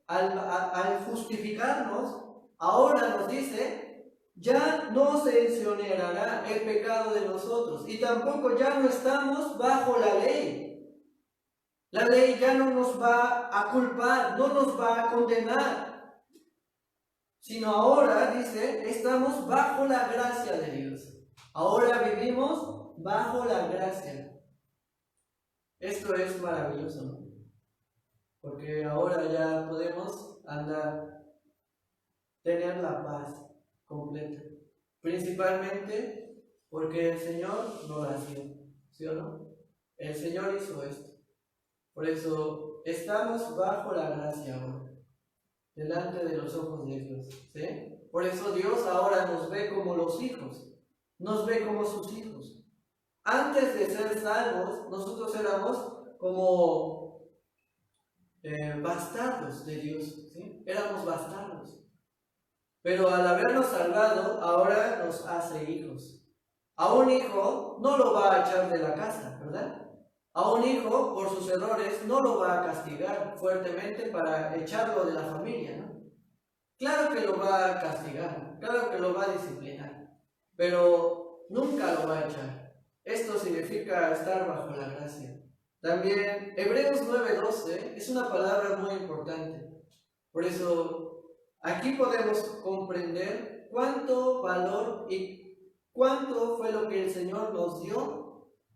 al justificarnos, ahora nos dice, ya no se enseñoreará el pecado de nosotros, y tampoco ya no estamos bajo la ley. La ley ya no nos va a culpar, no nos va a condenar. sino ahora, dice, estamos bajo la gracia de Dios. Ahora vivimos bajo la gracia. Esto es maravilloso, ¿no? Porque ahora ya podemos tener la paz completa. Principalmente porque el Señor nos la dio, ¿sí o no? El Señor hizo esto. Por eso estamos bajo la gracia ahora, delante de los ojos de Dios, ¿sí? Por eso Dios ahora nos ve como los hijos, nos ve como sus hijos. Antes de ser salvos, nosotros éramos como bastardos de Dios, ¿sí? Éramos bastardos. Pero al habernos salvado, ahora nos hace hijos. A un hijo no lo va a echar de la casa, ¿verdad? A un hijo, por sus errores, no lo va a castigar fuertemente para echarlo de la familia, ¿no? Claro que lo va a castigar, claro que lo va a disciplinar, pero nunca lo va a echar. Esto significa estar bajo la gracia. También Hebreos 9:12 es una palabra muy importante. Por eso aquí podemos comprender cuánto valor y cuánto fue lo que el Señor nos dio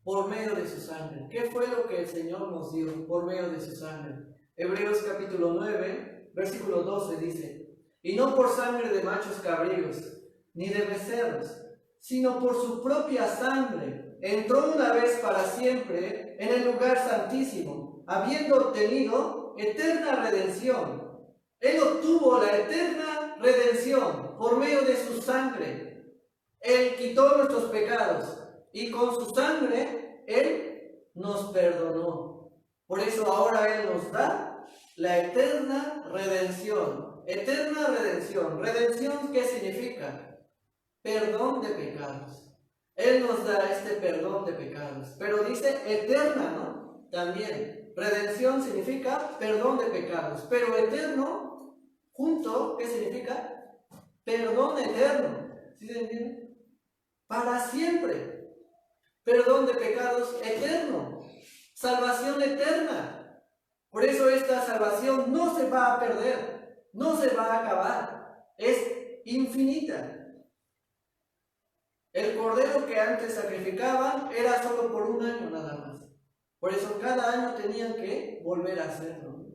por medio de su sangre. ¿Qué fue lo que el Señor nos dio por medio de su sangre? Hebreos capítulo 9, versículo 12 dice: y no por sangre de machos cabríos, ni de becerros, sino por su propia sangre, entró una vez para siempre en el lugar santísimo, habiendo obtenido eterna redención. Él obtuvo la eterna redención por medio de su sangre. Él quitó nuestros pecados y con su sangre Él nos perdonó. Por eso ahora Él nos da la eterna redención. Eterna redención. ¿Redención qué significa? Perdón de pecados. Él nos da este perdón de pecados. Pero dice eterna, ¿no? También. Redención significa perdón de pecados. Pero eterno, junto, ¿qué significa? Perdón eterno. ¿Sí se entiende? Para siempre. Perdón de pecados eterno. Salvación eterna. Por eso esta salvación no se va a perder. No se va a acabar. Es infinita. El cordero que antes sacrificaban era solo por un año nada más. Por eso cada año tenían que volver a hacerlo.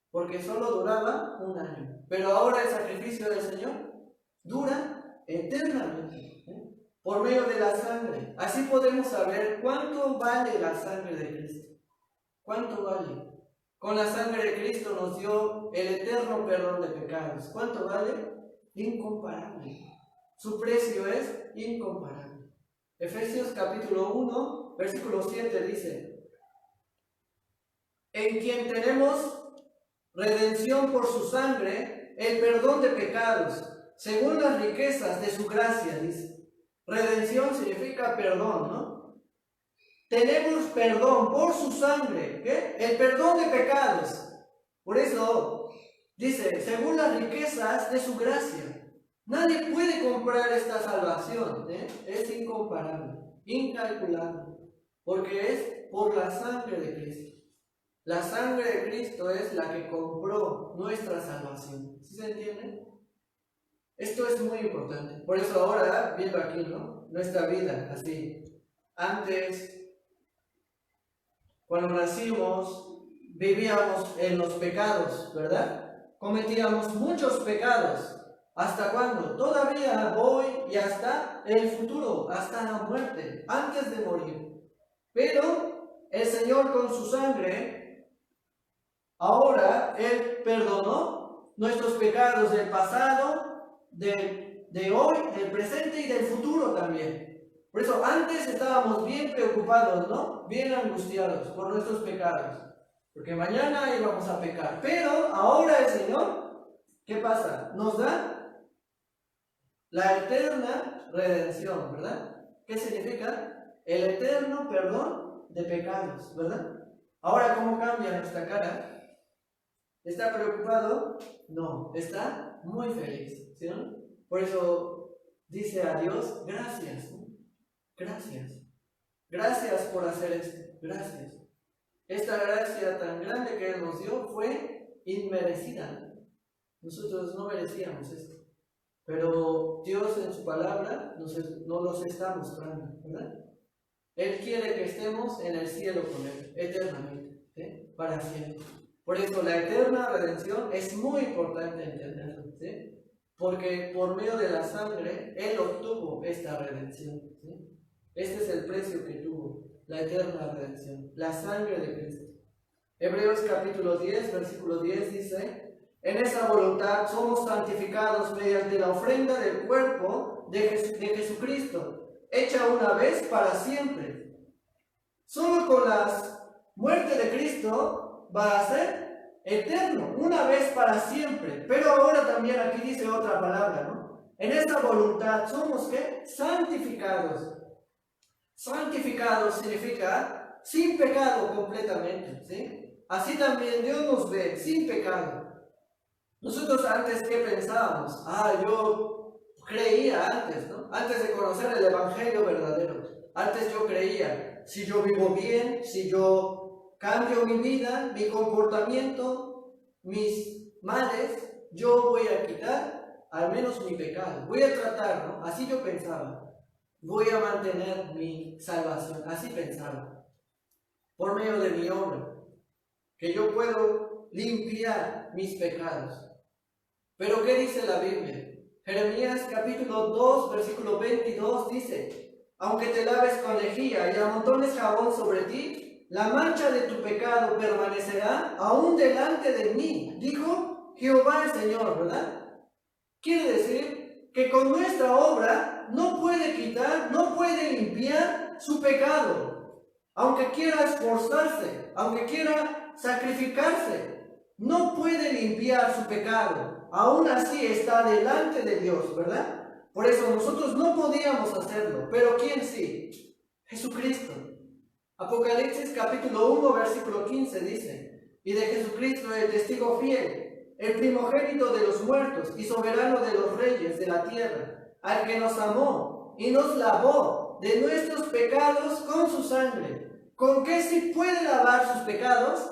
Porque solo duraba un año. Pero ahora el sacrificio del Señor dura eternamente. Por medio de la sangre. Así podemos saber cuánto vale la sangre de Cristo. ¿Cuánto vale? Con la sangre de Cristo nos dio el eterno perdón de pecados. ¿Cuánto vale? Incomparable. Su precio es incomparable. Efesios capítulo 1, versículo 7 dice: en quien tenemos redención por su sangre, el perdón de pecados, según las riquezas de su gracia, dice. Redención significa perdón, ¿no? Tenemos perdón por su sangre, ¿qué? El perdón de pecados. Por eso dice, según las riquezas de su gracia. Nadie puede comprar esta salvación, ¿eh? Es incomparable, incalculable, porque es por la sangre de Cristo. La sangre de Cristo es la que compró nuestra salvación. ¿Sí se entiende? Esto es muy importante. Por eso ahora, viendo aquí, ¿no? Nuestra vida, así. Antes, cuando nacimos, vivíamos en los pecados, ¿verdad? Cometíamos muchos pecados. ¿Hasta cuándo? Todavía voy y hasta el futuro, hasta la muerte, antes de morir. Pero el Señor con su sangre, ahora Él perdonó nuestros pecados del pasado, de hoy, del presente y del futuro también. Por eso antes estábamos bien preocupados, ¿no? Bien angustiados por nuestros pecados. Porque mañana íbamos a pecar. Pero ahora el Señor, ¿qué pasa? Nos da la eterna redención, ¿verdad? ¿Qué significa? El eterno perdón de pecados, ¿verdad? Ahora, ¿cómo cambia nuestra cara? ¿Está preocupado? No, está muy feliz, ¿sí, no? Por eso dice a Dios, gracias, ¿no? Gracias. Gracias por hacer esto, gracias. Esta gracia tan grande que Él nos dio fue inmerecida. Nosotros no merecíamos esto. pero Dios en su palabra nos los está mostrando, ¿verdad? Él quiere que estemos en el cielo con Él, eternamente, ¿sí? Para siempre. Por eso la eterna redención es muy importante entenderlo, ¿sí? Porque por medio de la sangre Él obtuvo esta redención, ¿sí? Este es el precio que tuvo, la eterna redención, la sangre de Cristo. Hebreos capítulo 10, versículo 10 dice: en esa voluntad somos santificados mediante la ofrenda del cuerpo de Jesucristo, hecha una vez para siempre. Solo con la muerte de Cristo va a ser eterno, una vez para siempre. Pero ahora también aquí dice otra palabra, ¿no? En esa voluntad somos, ¿qué? Santificados. Santificados significa sin pecado completamente, ¿sí? Así también Dios nos ve, sin pecado. Nosotros antes, ¿qué pensábamos? Yo creía antes, ¿no? Antes de conocer el Evangelio verdadero. Antes yo creía, si yo vivo bien, si yo cambio mi vida, mi comportamiento, mis males, yo voy a quitar al menos mi pecado. Voy a tratar, ¿no? Así yo pensaba. Voy a mantener mi salvación. Así pensaba. Por medio de mi obra. Que yo puedo limpiar mis pecados. Pero ¿qué dice la Biblia? Jeremías capítulo 2, versículo 22 dice: aunque te laves con lejía y amontones jabón sobre ti, la mancha de tu pecado permanecerá aún delante de mí, dijo Jehová el Señor, ¿verdad? Quiere decir que con nuestra obra no puede quitar, no puede limpiar su pecado. Aunque quiera esforzarse, aunque quiera sacrificarse, no puede limpiar su pecado. Aún así está delante de Dios, ¿verdad? Por eso nosotros no podíamos hacerlo. ¿Pero quién sí? Jesucristo. Apocalipsis capítulo 1, versículo 15 dice: y de Jesucristo el testigo fiel, el primogénito de los muertos y soberano de los reyes de la tierra, al que nos amó y nos lavó de nuestros pecados con su sangre. ¿Con qué se puede lavar sus pecados?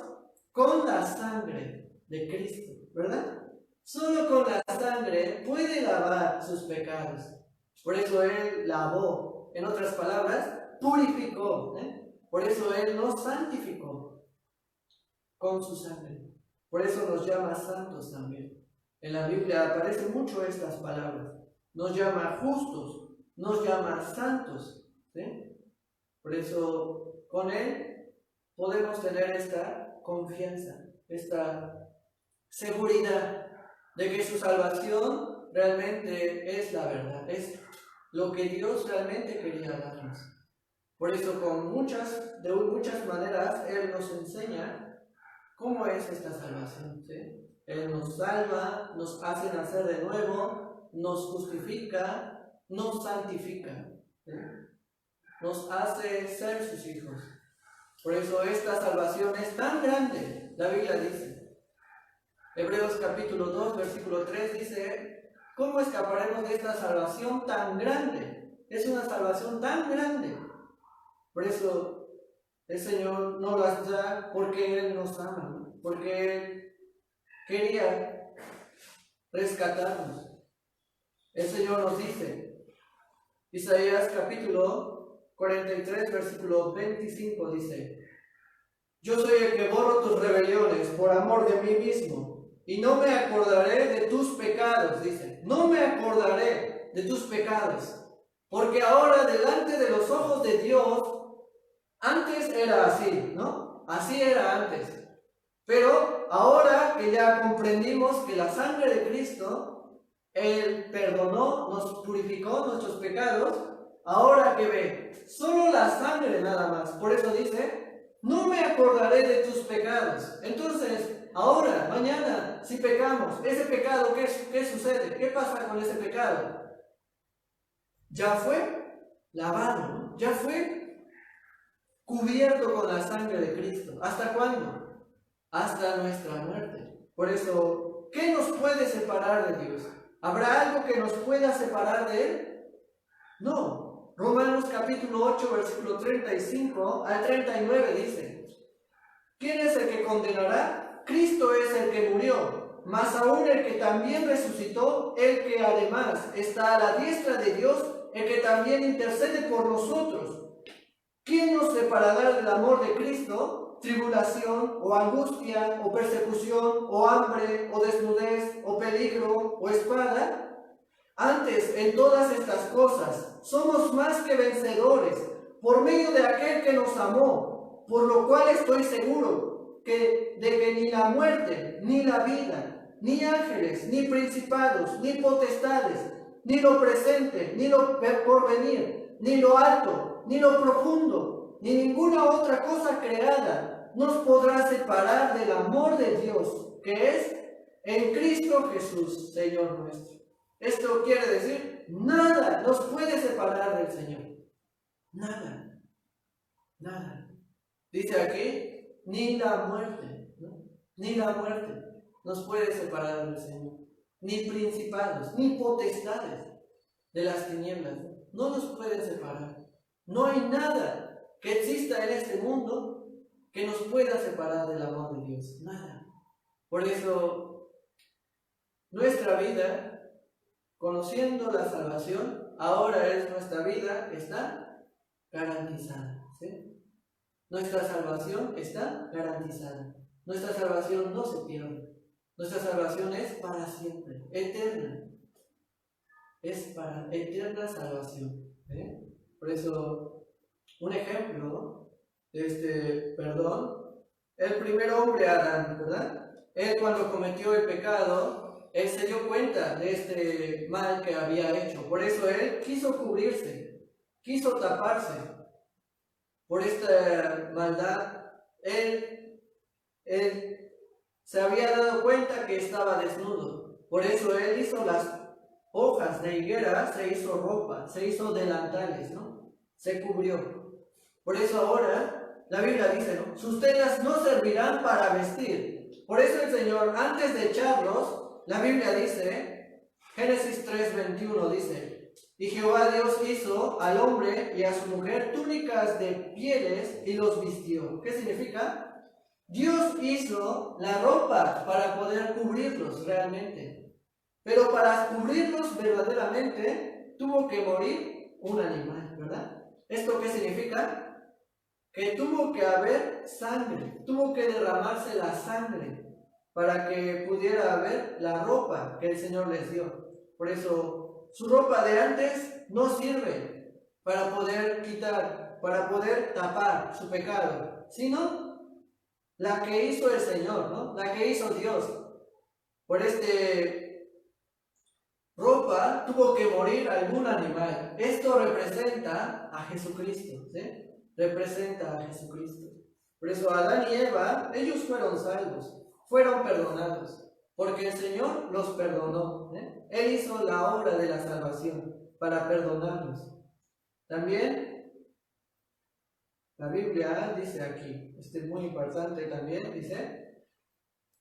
Con la sangre de Cristo, ¿verdad? Solo con la sangre puede lavar sus pecados. Por eso Él lavó, en otras palabras, purificó, Por eso Él nos santificó con su sangre. Por eso nos llama santos también. En la Biblia aparecen mucho estas palabras. Nos llama justos, nos llama santos, ¿sí? Por eso con Él podemos tener esta confianza, esta seguridad de que su salvación realmente es la verdad, es lo que Dios realmente quería darnos. Por eso de muchas maneras Él nos enseña cómo es esta salvación, ¿sí? Él nos salva, nos hace nacer de nuevo, nos justifica, nos santifica, ¿sí? Nos hace ser sus hijos. Por eso esta salvación es tan grande. La Biblia dice, Hebreos capítulo 2, versículo 3 dice: ¿cómo escaparemos de esta salvación tan grande? Es una salvación tan grande. Por eso el Señor nos las da porque Él nos ama, ¿no? Porque Él quería rescatarnos. El Señor nos dice, Isaías capítulo 43, versículo 25 dice: yo soy el que borro tus rebeliones por amor de mí mismo, y no me acordaré de tus pecados, dice. No me acordaré de tus pecados, porque ahora delante de los ojos de Dios, antes era así, ¿no? Así era antes. Pero ahora que ya comprendimos que la sangre de Cristo, Él perdonó, nos purificó nuestros pecados, ahora que ve, solo la sangre nada más. Por eso dice, no me acordaré de tus pecados. Entonces, ahora, mañana, si pecamos, ese pecado, ¿qué sucede? ¿Qué pasa con ese pecado? Ya fue lavado, ¿no? Ya fue cubierto con la sangre de Cristo. ¿Hasta cuándo? Hasta nuestra muerte. Por eso, ¿qué nos puede separar de Dios? ¿Habrá algo que nos pueda separar de Él? No. Romanos capítulo 8, versículo 35 al 39 dice: ¿quién es el que condenará? Cristo es el que murió, más aún el que también resucitó, el que además está a la diestra de Dios, el que también intercede por nosotros. ¿Quién nos separará del amor de Cristo? ¿Tribulación, o angustia, o persecución, o hambre, o desnudez, o peligro, o espada? Antes, en todas estas cosas, somos más que vencedores, por medio de aquel que nos amó, por lo cual estoy seguro de que ni la muerte, ni la vida, ni ángeles, ni principados, ni potestades, ni lo presente, ni lo porvenir, ni lo alto, ni lo profundo, ni ninguna otra cosa creada nos podrá separar del amor de Dios, que es en Cristo Jesús, Señor nuestro. Esto quiere decir, nada nos puede separar del Señor. Nada. Nada. Dice aquí, ni la muerte, ¿no? Ni la muerte nos puede separar del Señor. Ni principados, ni potestades de las tinieblas, no nos pueden separar. No hay nada que exista en este mundo que nos pueda separar del amor de Dios. Nada. Por eso, nuestra vida, conociendo la salvación, ahora nuestra vida está garantizada, ¿sí? Nuestra salvación está garantizada. Nuestra salvación no se pierde. Nuestra salvación es para siempre, eterna. Es para eterna salvación, ¿eh? Por eso, un ejemplo de este perdón, el primer hombre, Adán, ¿verdad? Él, cuando cometió el pecado, él se dio cuenta de este mal que había hecho. Por eso él quiso cubrirse, quiso taparse por esta maldad. Él se había dado cuenta que estaba desnudo. Por eso él hizo las hojas de higuera, se hizo ropa, se hizo delantales, ¿no? Se cubrió. Por eso ahora la Biblia dice, ¿no? Sus telas no servirán para vestir. Por eso el Señor, antes de echarlos, la Biblia dice, Génesis 3:21 dice, y Jehová Dios hizo al hombre y a su mujer túnicas de pieles y los vistió. ¿Qué significa? Dios hizo la ropa para poder cubrirlos realmente. Pero para cubrirlos verdaderamente tuvo que morir un animal, ¿verdad? ¿Esto qué significa? Que tuvo que haber sangre, tuvo que derramarse la sangre para que pudiera haber la ropa que el Señor les dio. Por eso, su ropa de antes no sirve para poder quitar, para poder tapar su pecado, sino la que hizo el Señor, ¿no? La que hizo Dios. Por ropa tuvo que morir algún animal. Esto representa a Jesucristo, ¿sí? Representa a Jesucristo. Por eso Adán y Eva, ellos fueron salvos, fueron perdonados, porque el Señor los perdonó, ¿eh? Él hizo la obra de la salvación para perdonarlos. También la Biblia dice aquí, es muy importante también, dice,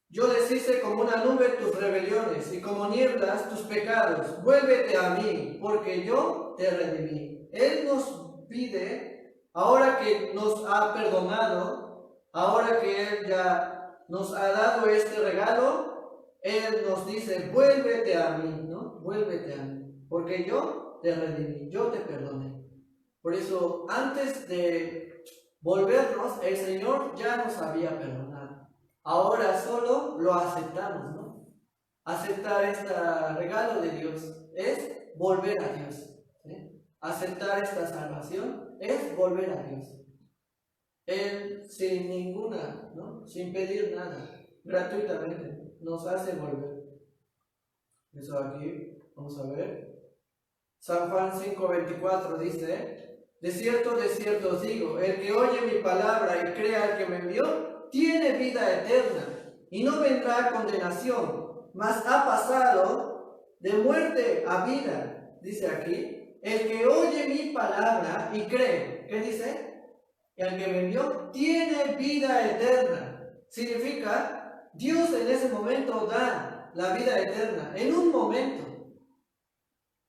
yo deshice como una nube tus rebeliones y como nieblas tus pecados. Vuélvete a mí, porque yo te redimí. Él nos pide, ahora que nos ha perdonado, ahora que Él ya nos ha dado este regalo, Él nos dice, vuélvete a mí, ¿no? Vuélvete a mí, porque yo te redimí, yo te perdoné. Por eso, antes de volvernos, el Señor ya nos había perdonado. Ahora solo lo aceptamos, ¿no? Aceptar este regalo de Dios es volver a Dios, ¿sí? Aceptar esta salvación es volver a Dios. Él sin ninguna, ¿no? Sin pedir nada, gratuitamente nos hace volver. Eso aquí, vamos a ver. San Juan 5:24 dice, de cierto os digo, el que oye mi palabra y crea al que me envió, tiene vida eterna y no vendrá a condenación, mas ha pasado de muerte a vida. Dice aquí, el que oye mi palabra y cree, ¿qué dice? El que me envió tiene vida eterna. Significa, Dios en ese momento da la vida eterna, en un momento.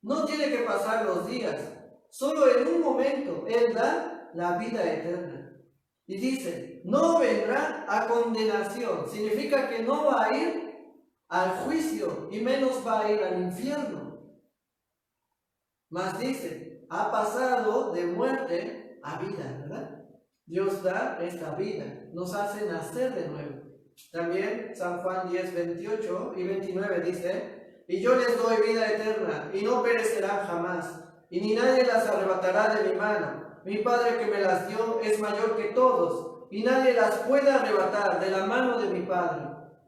No tiene que pasar los días, solo en un momento Él da la vida eterna. Y dice, no vendrá a condenación. Significa que no va a ir al juicio y menos va a ir al infierno. Mas dice, ha pasado de muerte a vida, ¿verdad? Dios da esta vida, nos hace nacer de nuevo. También San Juan 10, 28 y 29 dice, y yo les doy vida eterna, y no perecerán jamás, y ni nadie las arrebatará de mi mano. Mi Padre que me las dio es mayor que todos, y nadie las puede arrebatar de la mano de mi Padre.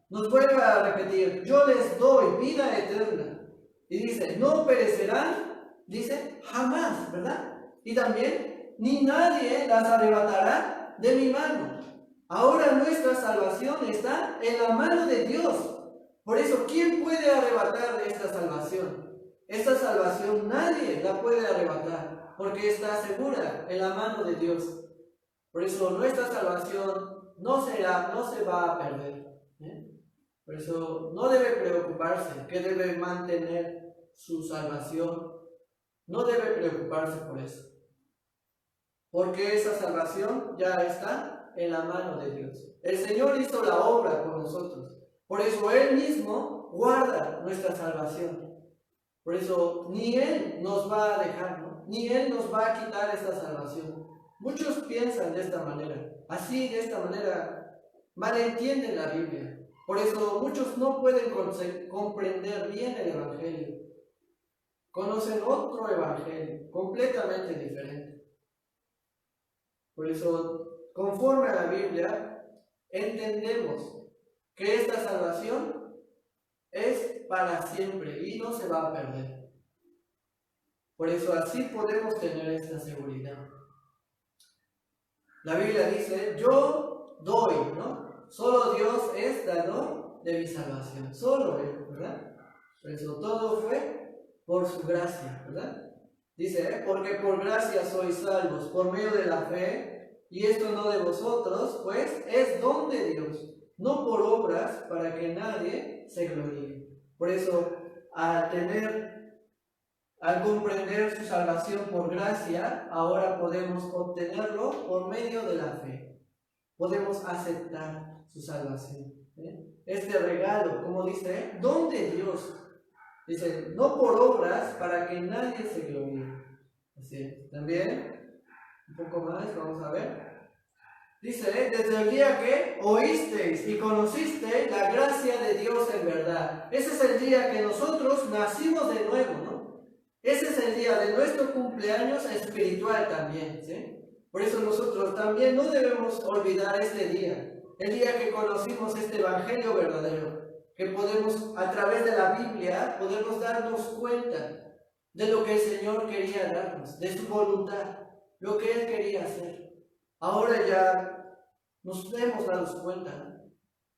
Nos vuelve a repetir, yo les doy vida eterna. Y dice, no perecerán, dice, jamás, ¿verdad? Y también, ni nadie las arrebatará de mi mano. Ahora nuestra salvación está en la mano de Dios. Por eso, ¿quién puede arrebatar de esta salvación? Esta salvación nadie la puede arrebatar, porque está segura en la mano de Dios. Por eso nuestra salvación no se va a perder. Por eso no debe preocuparse, que debe mantener su salvación. No debe preocuparse por eso. Porque esa salvación ya está en la mano de Dios. El Señor hizo la obra por nosotros. Por eso Él mismo guarda nuestra salvación. Por eso ni Él nos va a dejar, ¿no? Ni Él nos va a quitar esta salvación. Muchos piensan de esta manera. Así, de esta manera, malentienden la Biblia. Por eso muchos no pueden comprender bien el Evangelio. Conocen otro Evangelio, completamente diferente. Por eso, conforme a la Biblia, entendemos que esta salvación es para siempre y no se va a perder. Por eso así podemos tener esta seguridad. La Biblia dice, yo doy, ¿no? Solo Dios es dador de mi salvación. Solo Él, ¿verdad? Por eso todo fue por su gracia, ¿verdad? Dice, porque por gracia sois salvos, por medio de la fe, y esto no de vosotros, pues es don de Dios, no por obras para que nadie se gloríe. Por eso, al comprender su salvación por gracia, ahora podemos obtenerlo por medio de la fe. Podemos aceptar su salvación. Este regalo, como dice, don de Dios. Dice, no por obras para que nadie se gloríe. Así es. También, un poco más, vamos a ver. Dice, desde el día que oísteis y conocisteis la gracia de Dios en verdad. Ese es el día que nosotros nacimos de nuevo, ¿no? Ese es el día de nuestro cumpleaños espiritual también, ¿sí? Por eso nosotros también no debemos olvidar este día, el día que conocimos este Evangelio verdadero, que podemos, a través de la Biblia, podemos darnos cuenta de lo que el Señor quería darnos, de su voluntad, lo que Él quería hacer. Ahora ya nos hemos dado cuenta, ¿no?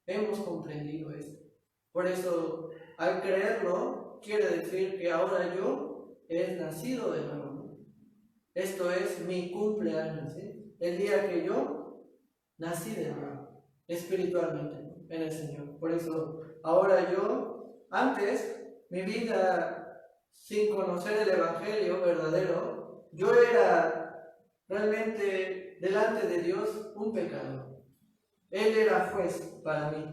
Hemos comprendido esto. Por eso, al creerlo, quiere decir que ahora yo he nacido de nuevo, ¿no? Esto es mi cumpleaños, ¿sí? El día que yo nací de nuevo, espiritualmente, ¿no? En el Señor. Por eso, ahora yo, antes, mi vida sin conocer el Evangelio verdadero, yo era realmente delante de Dios un pecador. Él era juez para mí.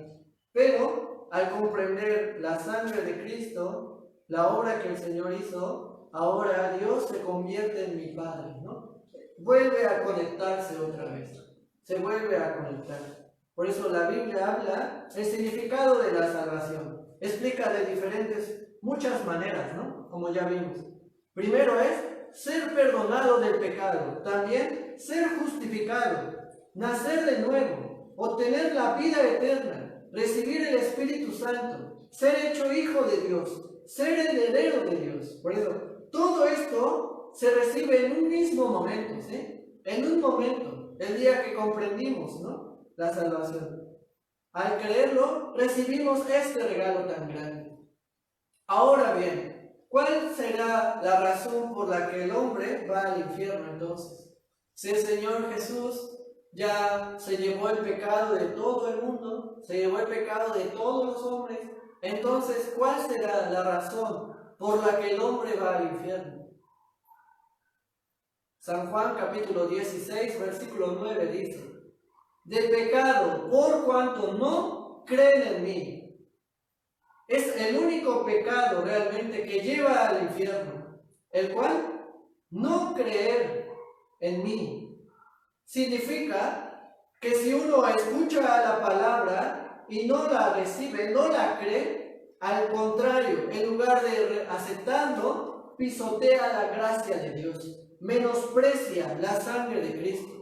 Pero al comprender la sangre de Cristo, la obra que el Señor hizo, ahora Dios se convierte en mi Padre, ¿no? Vuelve a conectarse otra vez. Se vuelve a conectar. Por eso la Biblia habla el significado de la salvación. Explica de muchas maneras, ¿no? Como ya vimos. Primero es ser perdonado del pecado, también ser justificado, nacer de nuevo, obtener la vida eterna, recibir el Espíritu Santo, ser hecho hijo de Dios, ser heredero de Dios. Por eso, todo esto se recibe en un mismo momento, ¿sí? En un momento, el día que comprendimos, ¿no? La salvación. Al creerlo, recibimos este regalo tan grande. Ahora bien, ¿cuál será la razón por la que el hombre va al infierno entonces? Si el Señor Jesús ya se llevó el pecado de todo el mundo, se llevó el pecado de todos los hombres, entonces, ¿cuál será la razón por la que el hombre va al infierno? San Juan capítulo 16, versículo 9 dice, del pecado por cuanto no creen en mí. Es el único pecado realmente que lleva al infierno, el cual no creer en mí. Significa que si uno escucha la palabra y no la recibe, no la cree, al contrario, en lugar de aceptarlo, pisotea la gracia de Dios, menosprecia la sangre de Cristo.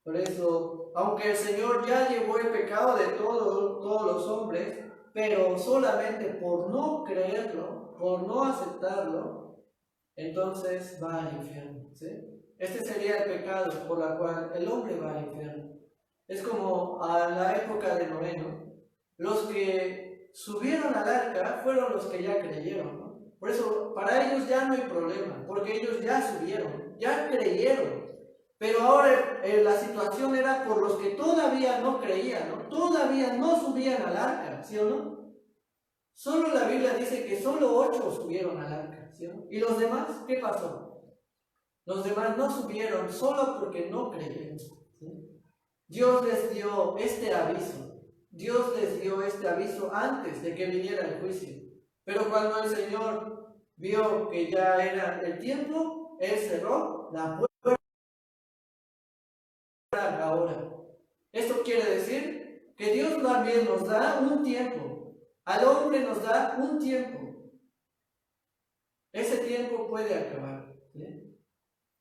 Por eso, aunque el Señor ya llevó el pecado de todos los hombres, pero solamente por no creerlo, por no aceptarlo, entonces va al infierno, ¿sí? Este sería el pecado por el cual el hombre va al infierno. Es como a la época de Noé, ¿no? Los que subieron al arca fueron los que ya creyeron, ¿no? Por eso, para ellos ya no hay problema, porque ellos ya subieron, ya creyeron. Pero ahora la situación era por los que todavía no creían, ¿no? Todavía no subían al arca, ¿sí o no? Solo la Biblia dice que solo 8 subieron al arca, ¿sí o no? ¿Y los demás? ¿Qué pasó? Los demás no subieron solo porque no creyeron, ¿sí? Dios les dio este aviso. Dios les dio este aviso antes de que viniera el juicio. Pero cuando el Señor vio que ya era el tiempo, Él cerró la puerta. Ahora, esto quiere decir que Dios también nos da un tiempo. Al hombre nos da un tiempo. Ese tiempo puede acabar, ¿sí?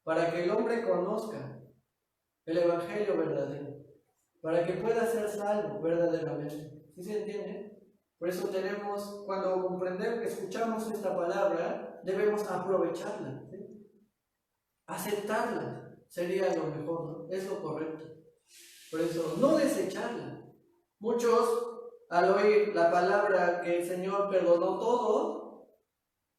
Para que el hombre conozca el evangelio verdadero, para que pueda ser salvo verdaderamente. ¿Sí se entiende? Por eso tenemos, cuando comprendemos, escuchamos esta palabra, debemos aprovecharla, ¿sí? Aceptarla sería lo mejor, ¿no? Es lo correcto. Por eso, no desecharla. Muchos, al oír la palabra que el Señor perdonó todo,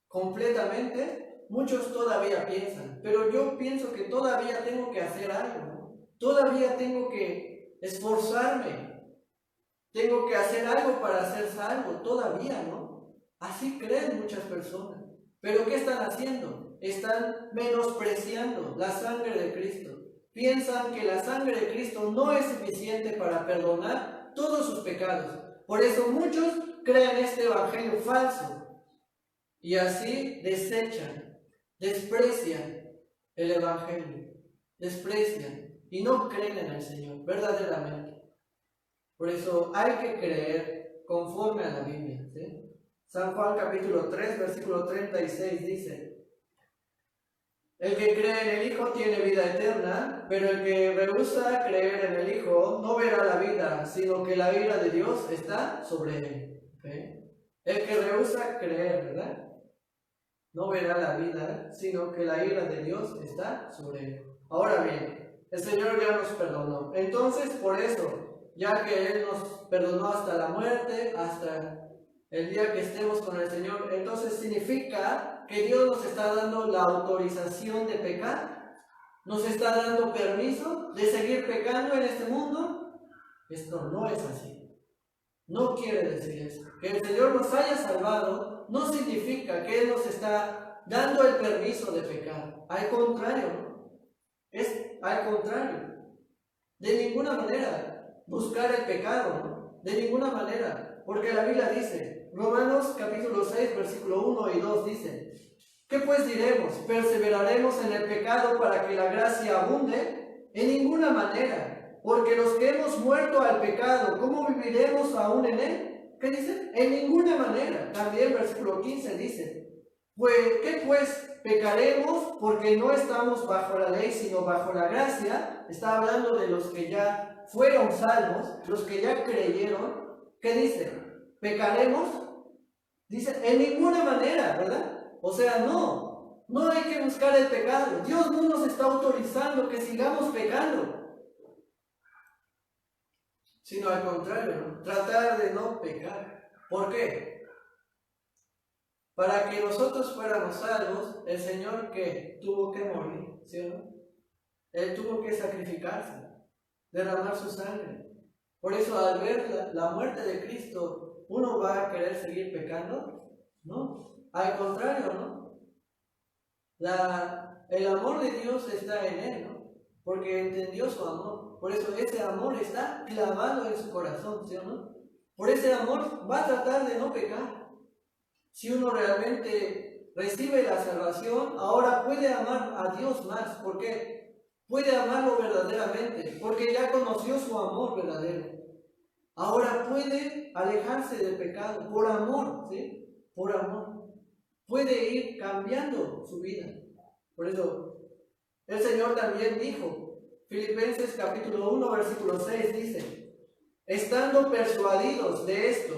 completamente, muchos todavía piensan, pero yo pienso que todavía tengo que hacer algo, ¿no? Todavía tengo que esforzarme, tengo que hacer algo para ser salvo, todavía, ¿no? Así creen muchas personas. Pero ¿qué están haciendo? Están menospreciando la sangre de Cristo. Piensan que la sangre de Cristo no es suficiente para perdonar todos sus pecados. Por eso muchos creen este evangelio falso y así desechan, desprecian el evangelio, desprecian y no creen en el Señor verdaderamente. Por eso hay que creer conforme a la Biblia, ¿sí? San Juan capítulo 3, versículo 36 dice: el que cree en el Hijo tiene vida eterna, pero el que rehúsa creer en el Hijo no verá la vida, sino que la ira de Dios está sobre él. ¿Okay? El que rehúsa creer, ¿verdad? No verá la vida, sino que la ira de Dios está sobre él. Ahora bien, el Señor ya nos perdonó. Entonces, por eso, ya que Él nos perdonó hasta la muerte, hasta el día que estemos con el Señor, entonces significa que Dios nos está dando la autorización de pecar, nos está dando permiso de seguir pecando en este mundo. Esto no es así. No quiere decir eso. Que el Señor nos haya salvado no significa que Él nos está dando el permiso de pecar. Al contrario, ¿no? Es al contrario. De ninguna manera buscar el pecado, ¿no? De ninguna manera. Porque la Biblia dice, Romanos capítulo 6, versículo 1 y 2 dice: ¿qué pues diremos? ¿Perseveraremos en el pecado para que la gracia abunde? En ninguna manera, porque los que hemos muerto al pecado, ¿cómo viviremos aún en él? ¿Qué dice? En ninguna manera. También versículo 15 dice: pues, ¿qué pues? ¿Pecaremos porque no estamos bajo la ley, sino bajo la gracia? Está hablando de los que ya fueron salvos, los que ya creyeron. ¿Qué dice? ¿Pecaremos? Dice, en ninguna manera, ¿verdad? O sea, no hay que buscar el pecado. Dios no nos está autorizando que sigamos pecando, sino al contrario, ¿no? Tratar de no pecar. ¿Por qué? Para que nosotros fuéramos salvos, el Señor que tuvo que morir, ¿sí o no? Él tuvo que sacrificarse, derramar su sangre. Por eso, al ver la muerte de Cristo, ¿uno va a querer seguir pecando? No, al contrario, ¿no? El amor de Dios está en Él, ¿no? Porque entendió su amor. Por eso ese amor está clavado en su corazón, ¿sí o no? por ese amor va a tratar de no pecar. Si uno realmente recibe la salvación, ahora puede amar a Dios más. ¿Por qué? Puede amarlo verdaderamente, porque ya conoció su amor verdadero. Ahora puede alejarse del pecado por amor, ¿sí? Por amor. Puede ir cambiando su vida. Por eso, el Señor también dijo, Filipenses capítulo 1, versículo 6 dice, estando persuadidos de esto,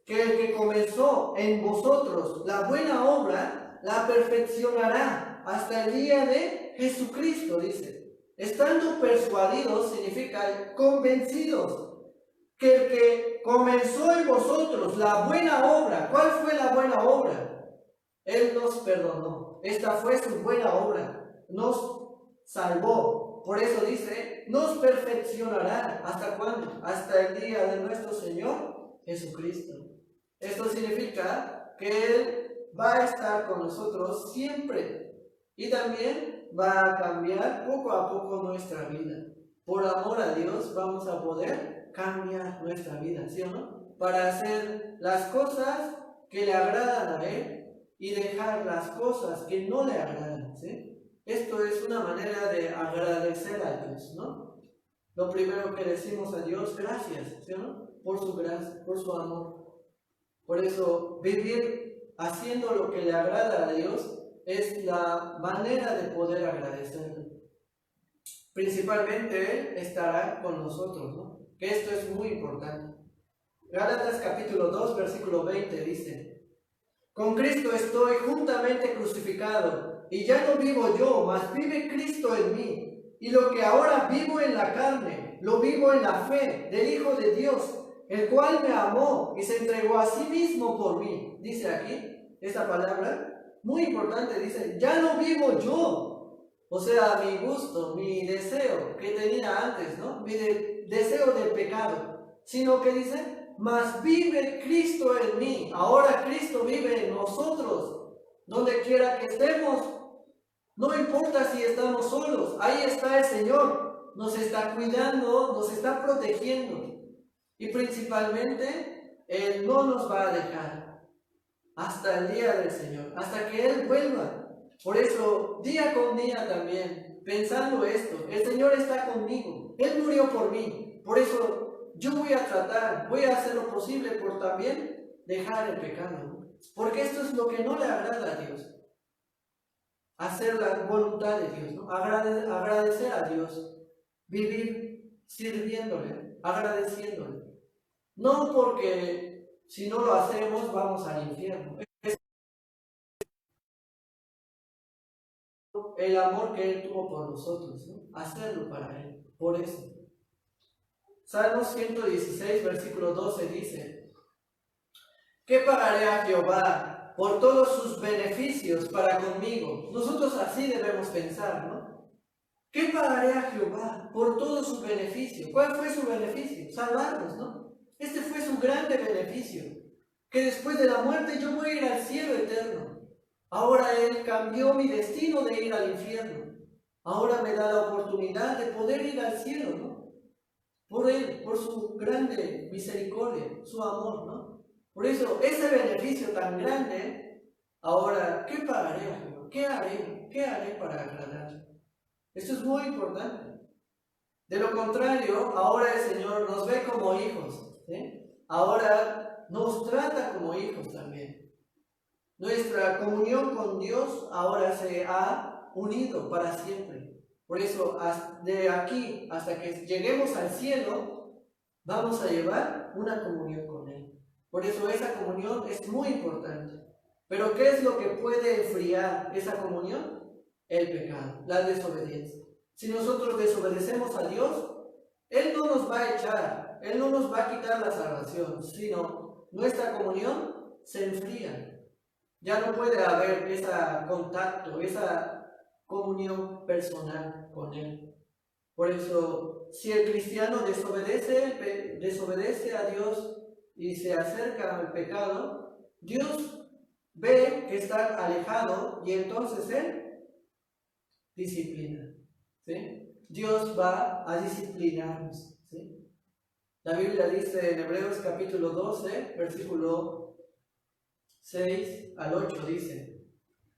que el que comenzó en vosotros la buena obra, la perfeccionará hasta el día de Jesucristo, dice. Estando persuadidos significa convencidos, que el que comenzó en vosotros la buena obra, ¿cuál fue la buena obra? Él nos perdonó. Esta fue su buena obra. Nos salvó. Por eso dice, nos perfeccionará. ¿Hasta cuándo? Hasta el día de nuestro Señor Jesucristo. Esto significa que Él va a estar con nosotros siempre. Y también va a cambiar poco a poco nuestra vida. Por amor a Dios vamos a poder cambiar nuestra vida, ¿sí o no? Para hacer las cosas que le agradan a Él y dejar las cosas que no le agradan, ¿sí? Esto es una manera de agradecer a Dios, ¿no? Lo primero que decimos a Dios, gracias, ¿sí o no? Por su gracia, por su amor. Por eso, vivir haciendo lo que le agrada a Dios es la manera de poder agradecerle. Principalmente Él estará con nosotros, ¿no? Que esto es muy importante. Gálatas capítulo 2, versículo 20 dice, con Cristo estoy juntamente crucificado, y ya no vivo yo, mas vive Cristo en mí. Y lo que ahora vivo en la carne, lo vivo en la fe del Hijo de Dios, el cual me amó y se entregó a sí mismo por mí. Dice aquí, esta palabra, muy importante, dice, ya no vivo yo. O sea, mi gusto, mi deseo que tenía antes, ¿no? Mi deseo del pecado. Sino que dice, mas vive Cristo en mí. Ahora Cristo vive en nosotros. Donde quiera que estemos, no importa si estamos solos, ahí está el Señor. Nos está cuidando, nos está protegiendo. Y principalmente, Él no nos va a dejar hasta el día del Señor, hasta que Él vuelva. Por eso, día con día también, pensando esto, el Señor está conmigo, Él murió por mí. Por eso yo voy a tratar, voy a hacer lo posible por también dejar el pecado. Porque esto es lo que no le agrada a Dios. Hacer la voluntad de Dios, ¿no? Agradecer a Dios, vivir sirviéndole, agradeciéndole. No porque si no lo hacemos vamos al infierno. El amor que Él tuvo por nosotros, ¿no? Hacerlo para Él, por eso. Salmos 116, versículo 12 dice, ¿qué pagaré a Jehová por todos sus beneficios para conmigo? Nosotros así debemos pensar, ¿no? ¿Qué pagaré a Jehová por todos sus beneficios? ¿Cuál fue su beneficio? Salvarnos, ¿no? Este fue su grande beneficio, que después de la muerte yo voy a ir al cielo eterno. Ahora Él cambió mi destino de ir al infierno. Ahora me da la oportunidad de poder ir al cielo, ¿no? Por Él, por su grande misericordia, su amor, ¿no? Por eso, ese beneficio tan grande, ahora, ¿qué pagaré a Dios? ¿Qué haré? ¿Qué haré para agradarle? Esto es muy importante. De lo contrario, ahora el Señor nos ve como hijos, ¿sí? Ahora nos trata como hijos también. Nuestra comunión con Dios ahora se ha unido para siempre. Por eso, de aquí hasta que lleguemos al cielo, vamos a llevar una comunión con Él. Por eso esa comunión es muy importante. Pero ¿qué es lo que puede enfriar esa comunión? El pecado, la desobediencia. Si nosotros desobedecemos a Dios, Él no nos va a echar, Él no nos va a quitar la salvación, sino nuestra comunión se enfría. Ya no puede haber ese contacto, esa comunión personal con Él. Por eso, si el cristiano desobedece a Dios y se acerca al pecado, Dios ve que está alejado y entonces Él disciplina, ¿sí? Dios va a disciplinarnos, ¿sí? La Biblia dice en Hebreos capítulo 12, versículo 6 al 8, dice: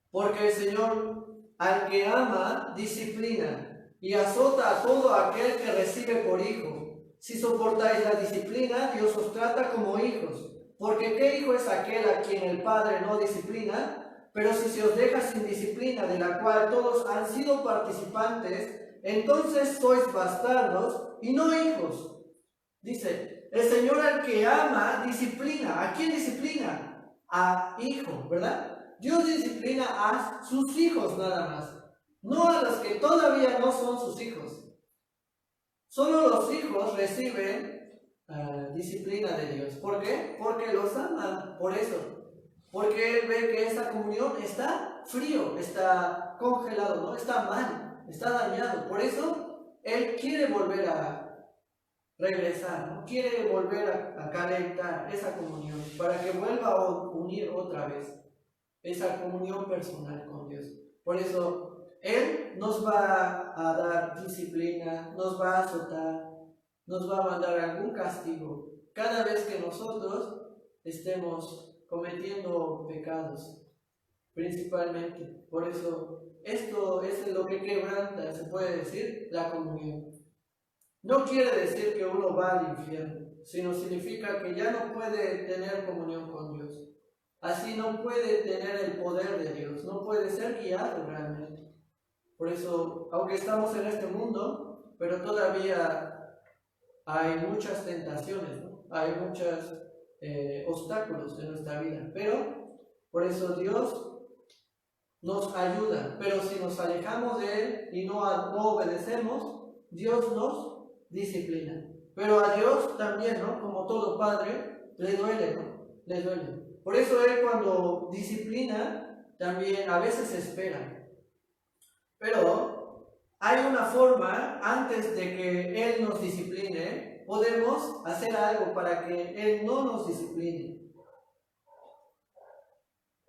porque el Señor al que ama disciplina y azota a todo aquel que recibe por hijo. Si soportáis la disciplina, Dios os trata como hijos. Porque ¿qué hijo es aquel a quien el Padre no disciplina? Pero si se os deja sin disciplina, de la cual todos han sido participantes, entonces sois bastardos y no hijos. Dice, el Señor al que ama disciplina. ¿A quién disciplina? A hijo, ¿verdad? Dios disciplina a sus hijos nada más, no a los que todavía no son sus hijos. Solo los hijos reciben disciplina de Dios. ¿Por qué? Porque los ama, por eso. Porque Él ve que esta comunión está frío, está congelado, ¿no? Está mal, está dañado. Por eso Él quiere volver a regresar, ¿no? Quiere volver a calentar esa comunión para que vuelva a unir otra vez esa comunión personal con Dios. Por eso Él nos va a dar disciplina, nos va a azotar, nos va a mandar algún castigo cada vez que nosotros estemos cometiendo pecados, principalmente. Por eso esto es lo que quebranta, se puede decir, la comunión. No quiere decir que uno va al infierno, sino significa que ya no puede tener comunión con Dios. Así no puede tener el poder de Dios, no puede ser guiado realmente. Por eso, aunque estamos en este mundo, pero todavía hay muchas tentaciones, ¿no? Hay muchos obstáculos en nuestra vida. Pero, por eso Dios nos ayuda. Pero si nos alejamos de Él y no obedecemos, Dios nos disciplina. Pero a Dios también, ¿no? Como todo padre, le duele, ¿no? Le duele. Por eso Él cuando disciplina, también a veces espera. Pero hay una forma, antes de que Él nos discipline, podemos hacer algo para que Él no nos discipline.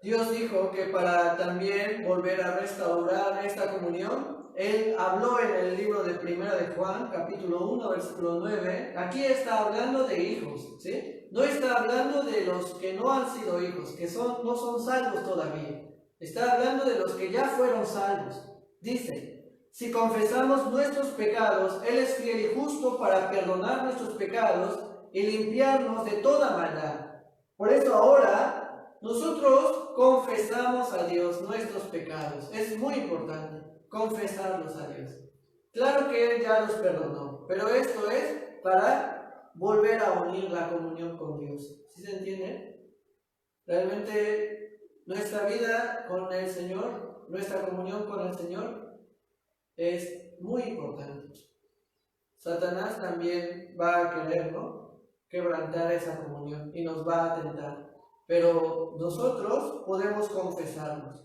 Dios dijo que para también volver a restaurar esta comunión, Él habló en el libro de 1 de Juan, capítulo 1, versículo 9. Aquí está hablando de hijos, ¿sí? No está hablando de los que no han sido hijos, que no son salvos todavía. Está hablando de los que ya fueron salvos. Dice, si confesamos nuestros pecados, Él es fiel y justo para perdonar nuestros pecados y limpiarnos de toda maldad. Por eso ahora nosotros confesamos a Dios nuestros pecados. Es muy importante confesarlos a Dios. Claro que Él ya los perdonó, pero esto es para volver a unir la comunión con Dios. ¿Sí se entiende? Realmente nuestra vida con el Señor, nuestra comunión con el Señor es muy importante. Satanás también va a querer, ¿no?, quebrantar esa comunión y nos va a tentar. Pero nosotros podemos confesarnos.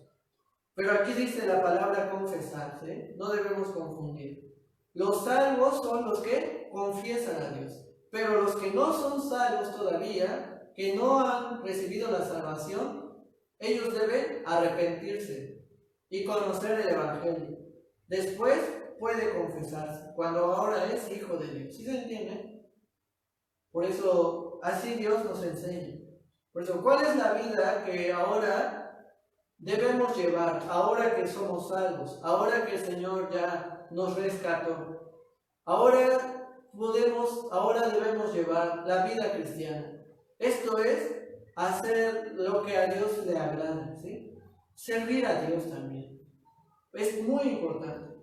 Pero aquí dice la palabra confesar, ¿sí? No debemos confundir. Los salvos son los que confiesan a Dios. Pero los que no son salvos todavía, que no han recibido la salvación, ellos deben arrepentirse y conocer el Evangelio. Después puede confesarse, cuando ahora es hijo de Dios. ¿Sí se entiende? Por eso, así Dios nos enseña. Por eso, ¿cuál es la vida que ahora debemos llevar? Ahora que somos salvos, ahora que el Señor ya nos rescató. Ahora debemos llevar la vida cristiana. Esto es hacer lo que a Dios le agrada, ¿sí? Servir a Dios también. Es muy importante.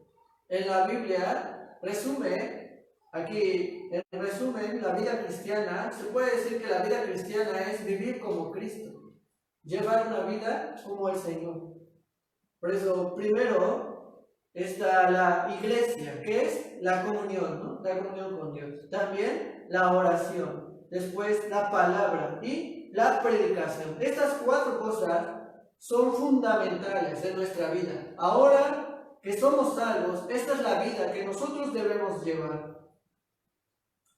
En la Biblia resume, aquí en resumen, la vida cristiana, se puede decir que la vida cristiana es vivir como Cristo, llevar una vida como el Señor. Por eso, primero está la iglesia, que es la comunión, ¿no? La comunión con Dios. También la oración. Después la palabra y la predicación. Estas 4 cosas son fundamentales en nuestra vida. Ahora que somos salvos, esta es la vida que nosotros debemos llevar.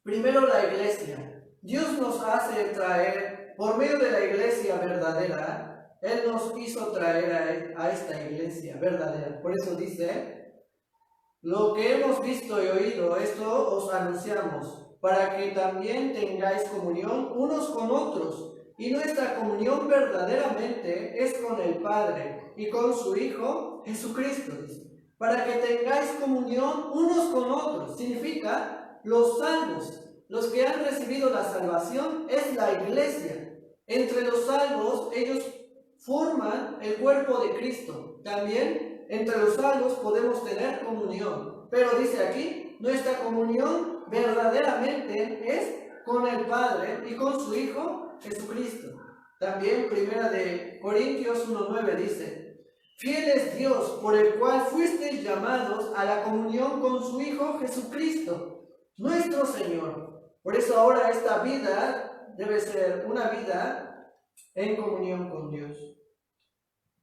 Primero la iglesia. Dios nos hace traer, por medio de la iglesia verdadera, Él nos hizo traer a esta iglesia verdadera. Por eso dice, lo que hemos visto y oído, esto os anunciamos, para que también tengáis comunión unos con otros. Y nuestra comunión verdaderamente es con el Padre y con su Hijo Jesucristo, dice. Para que tengáis comunión unos con otros. Significa los salvos, los que han recibido la salvación, es la iglesia. Entre los salvos, ellos forman el cuerpo de Cristo. También entre los salvos podemos tener comunión. Pero dice aquí, nuestra comunión verdaderamente es con el Padre y con su Hijo Jesucristo. También 1 Corintios 1:9 dice: fiel es Dios, por el cual fuisteis llamados a la comunión con su Hijo Jesucristo, nuestro Señor. Por eso ahora esta vida debe ser una vida en comunión con Dios.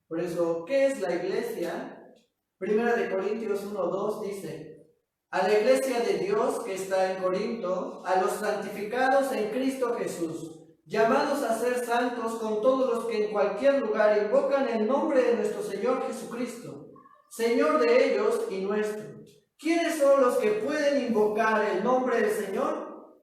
Por eso, ¿qué es la iglesia? 1 Corintios 1:2 dice: a la iglesia de Dios que está en Corinto, a los santificados en Cristo Jesús, llamados a ser santos con todos los que en cualquier lugar invocan el nombre de nuestro Señor Jesucristo, Señor de ellos y nuestro. ¿Quiénes son los que pueden invocar el nombre del Señor?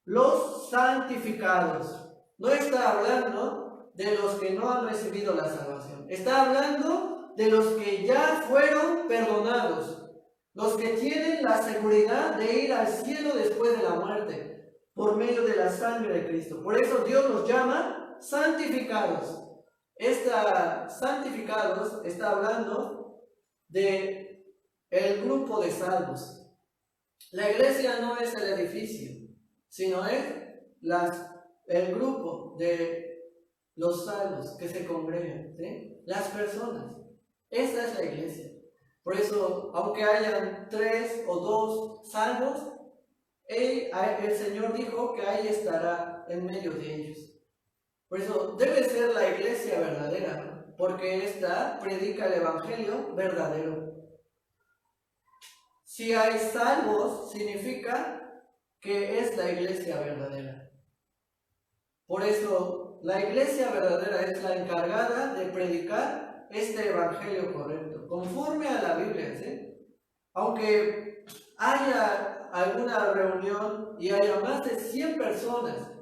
Los santificados. No está hablando de los que no han recibido la salvación. Está hablando de los que ya fueron perdonados. Los que tienen la seguridad de ir al cielo después de la muerte, por medio de la sangre de Cristo. Por eso Dios los llama santificados. Santificados está hablando de el grupo de salvos. La iglesia no es el edificio, sino es el grupo de los salvos que se congregan, ¿sí? Las personas. Esa es la iglesia. Por eso, aunque hayan 3 o 2 salvos, el Señor dijo que ahí estará en medio de ellos. Por eso debe ser la iglesia verdadera, ¿no? Porque esta predica el evangelio verdadero. Si hay salvos, significa que es la iglesia verdadera. Por eso, la iglesia verdadera es la encargada de predicar este evangelio correcto, conforme a la Biblia, ¿sí? Aunque haya alguna reunión y haya más de 100 personas,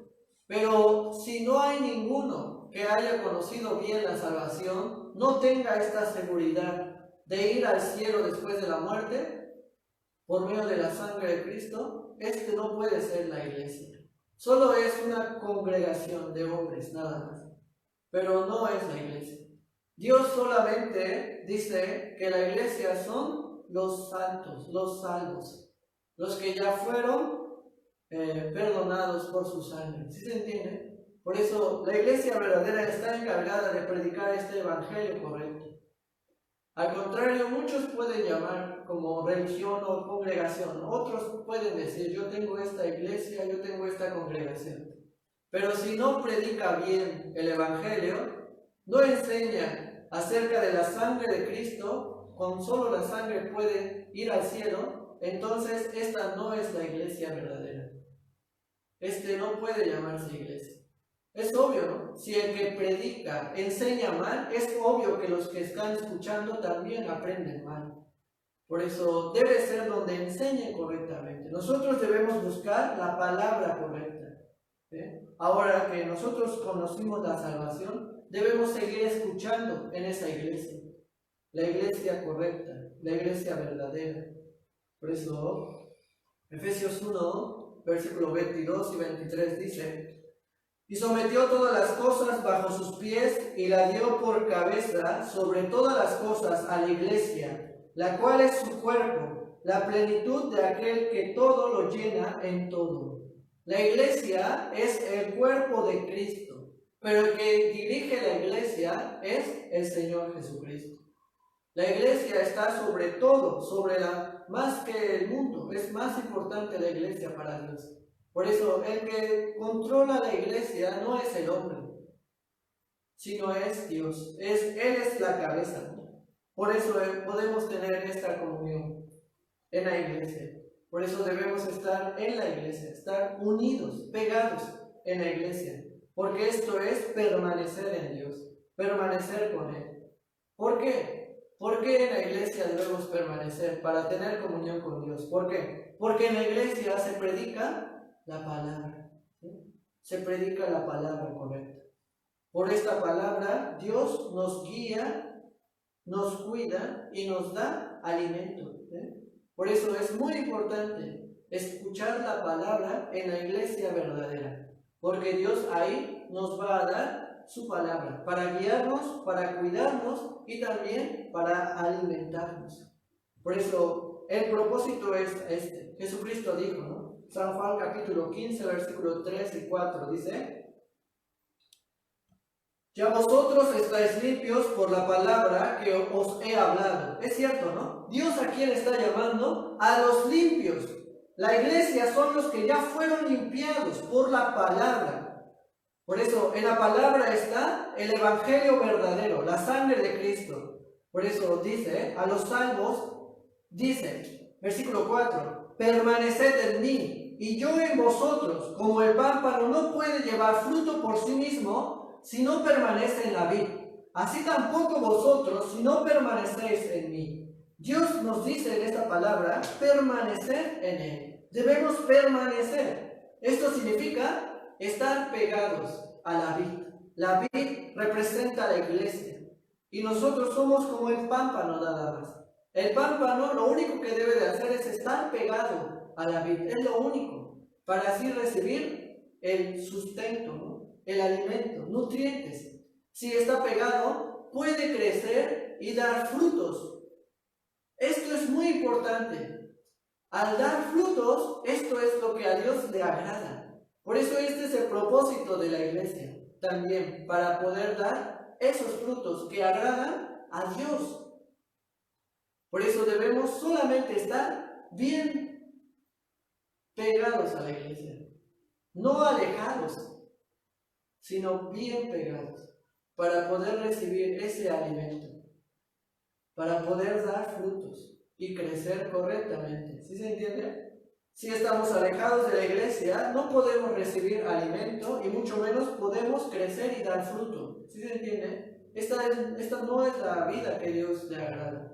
pero si no hay ninguno que haya conocido bien la salvación, no tenga esta seguridad de ir al cielo después de la muerte, por medio de la sangre de Cristo, este no puede ser la iglesia. Solo es una congregación de hombres, nada más, pero no es la iglesia. Dios solamente dice que la iglesia son los santos, los salvos, los que ya fueron perdonados por su sangre. ¿Sí se entiende? Por eso la iglesia verdadera está encargada de predicar este evangelio correcto. Al contrario, muchos pueden llamar como religión o congregación. Otros pueden decir: yo tengo esta iglesia, yo tengo esta congregación. Pero si no predica bien el evangelio, no enseña acerca de la sangre de Cristo, con solo la sangre puede ir al cielo, entonces esta no es la iglesia verdadera. No puede llamarse iglesia. Es obvio, ¿no? Si el que predica enseña mal, es obvio que los que están escuchando también aprenden mal. Por eso debe ser donde enseñen correctamente. Nosotros debemos buscar la palabra correcta, ¿sí? Ahora que nosotros conocimos la salvación, debemos seguir escuchando en esa iglesia. La iglesia correcta, la iglesia verdadera. Por eso, Efesios 1, versículo 22 y 23 dice: y sometió todas las cosas bajo sus pies y la dio por cabeza sobre todas las cosas a la iglesia, la cual es su cuerpo, la plenitud de aquel que todo lo llena en todo. La iglesia es el cuerpo de Cristo, pero el que dirige la iglesia es el Señor Jesucristo. La iglesia está sobre todo, más que el mundo. Es más importante la iglesia para Dios. Por eso, el que controla la iglesia no es el hombre, sino es Dios. Él es la cabeza. Por eso podemos tener esta comunión en la iglesia. Por eso debemos estar en la iglesia, estar unidos, pegados en la iglesia. Porque esto es permanecer en Dios, permanecer con Él. ¿Por qué? ¿Por qué en la iglesia debemos permanecer? Para tener comunión con Dios. ¿Por qué? Porque en la iglesia se predica la palabra. ¿Sí? Se predica la palabra correcta. Por esta palabra Dios nos guía, nos cuida y nos da alimento. ¿Sí? Por eso es muy importante escuchar la palabra en la iglesia verdadera, porque Dios ahí nos va a dar su palabra para guiarnos, para cuidarnos y también para alimentarnos. Por eso el propósito es este. Jesucristo dijo, ¿no? San Juan capítulo 15, versículo 3 y 4 dice: ya vosotros estáis limpios por la palabra que os he hablado. Es cierto, ¿no? Dios a quién está llamando? A los limpios. La iglesia son los que ya fueron limpiados por la palabra. Por eso en la palabra está el evangelio verdadero, la sangre de Cristo. Por eso dice, a los salvos, dice, versículo 4, permaneced en mí y yo en vosotros, como el pámpano no puede llevar fruto por sí mismo si no permanece en la vid. Así tampoco vosotros si no permanecéis en mí. Dios nos dice en esta palabra, permanecer en Él. Debemos permanecer. Esto significa estar pegados a la vid. La vid representa a la iglesia. Y nosotros somos como el pámpano nada más. El pámpano lo único que debe de hacer es estar pegado a la vid. Es lo único. Para así recibir el sustento, ¿no? El alimento, nutrientes. Si está pegado, puede crecer y dar frutos. Esto es muy importante. Al dar frutos, esto es lo que a Dios le agrada. Por eso este es el propósito de la iglesia también, para poder dar esos frutos que agradan a Dios. Por eso debemos solamente estar bien pegados a la iglesia, no alejados, sino bien pegados, para poder recibir ese alimento, para poder dar frutos y crecer correctamente. ¿Sí se entiende? Si estamos alejados de la iglesia, no podemos recibir alimento y mucho menos podemos crecer y dar fruto. ¿Sí se entiende? Esta no es la vida que Dios le agrada.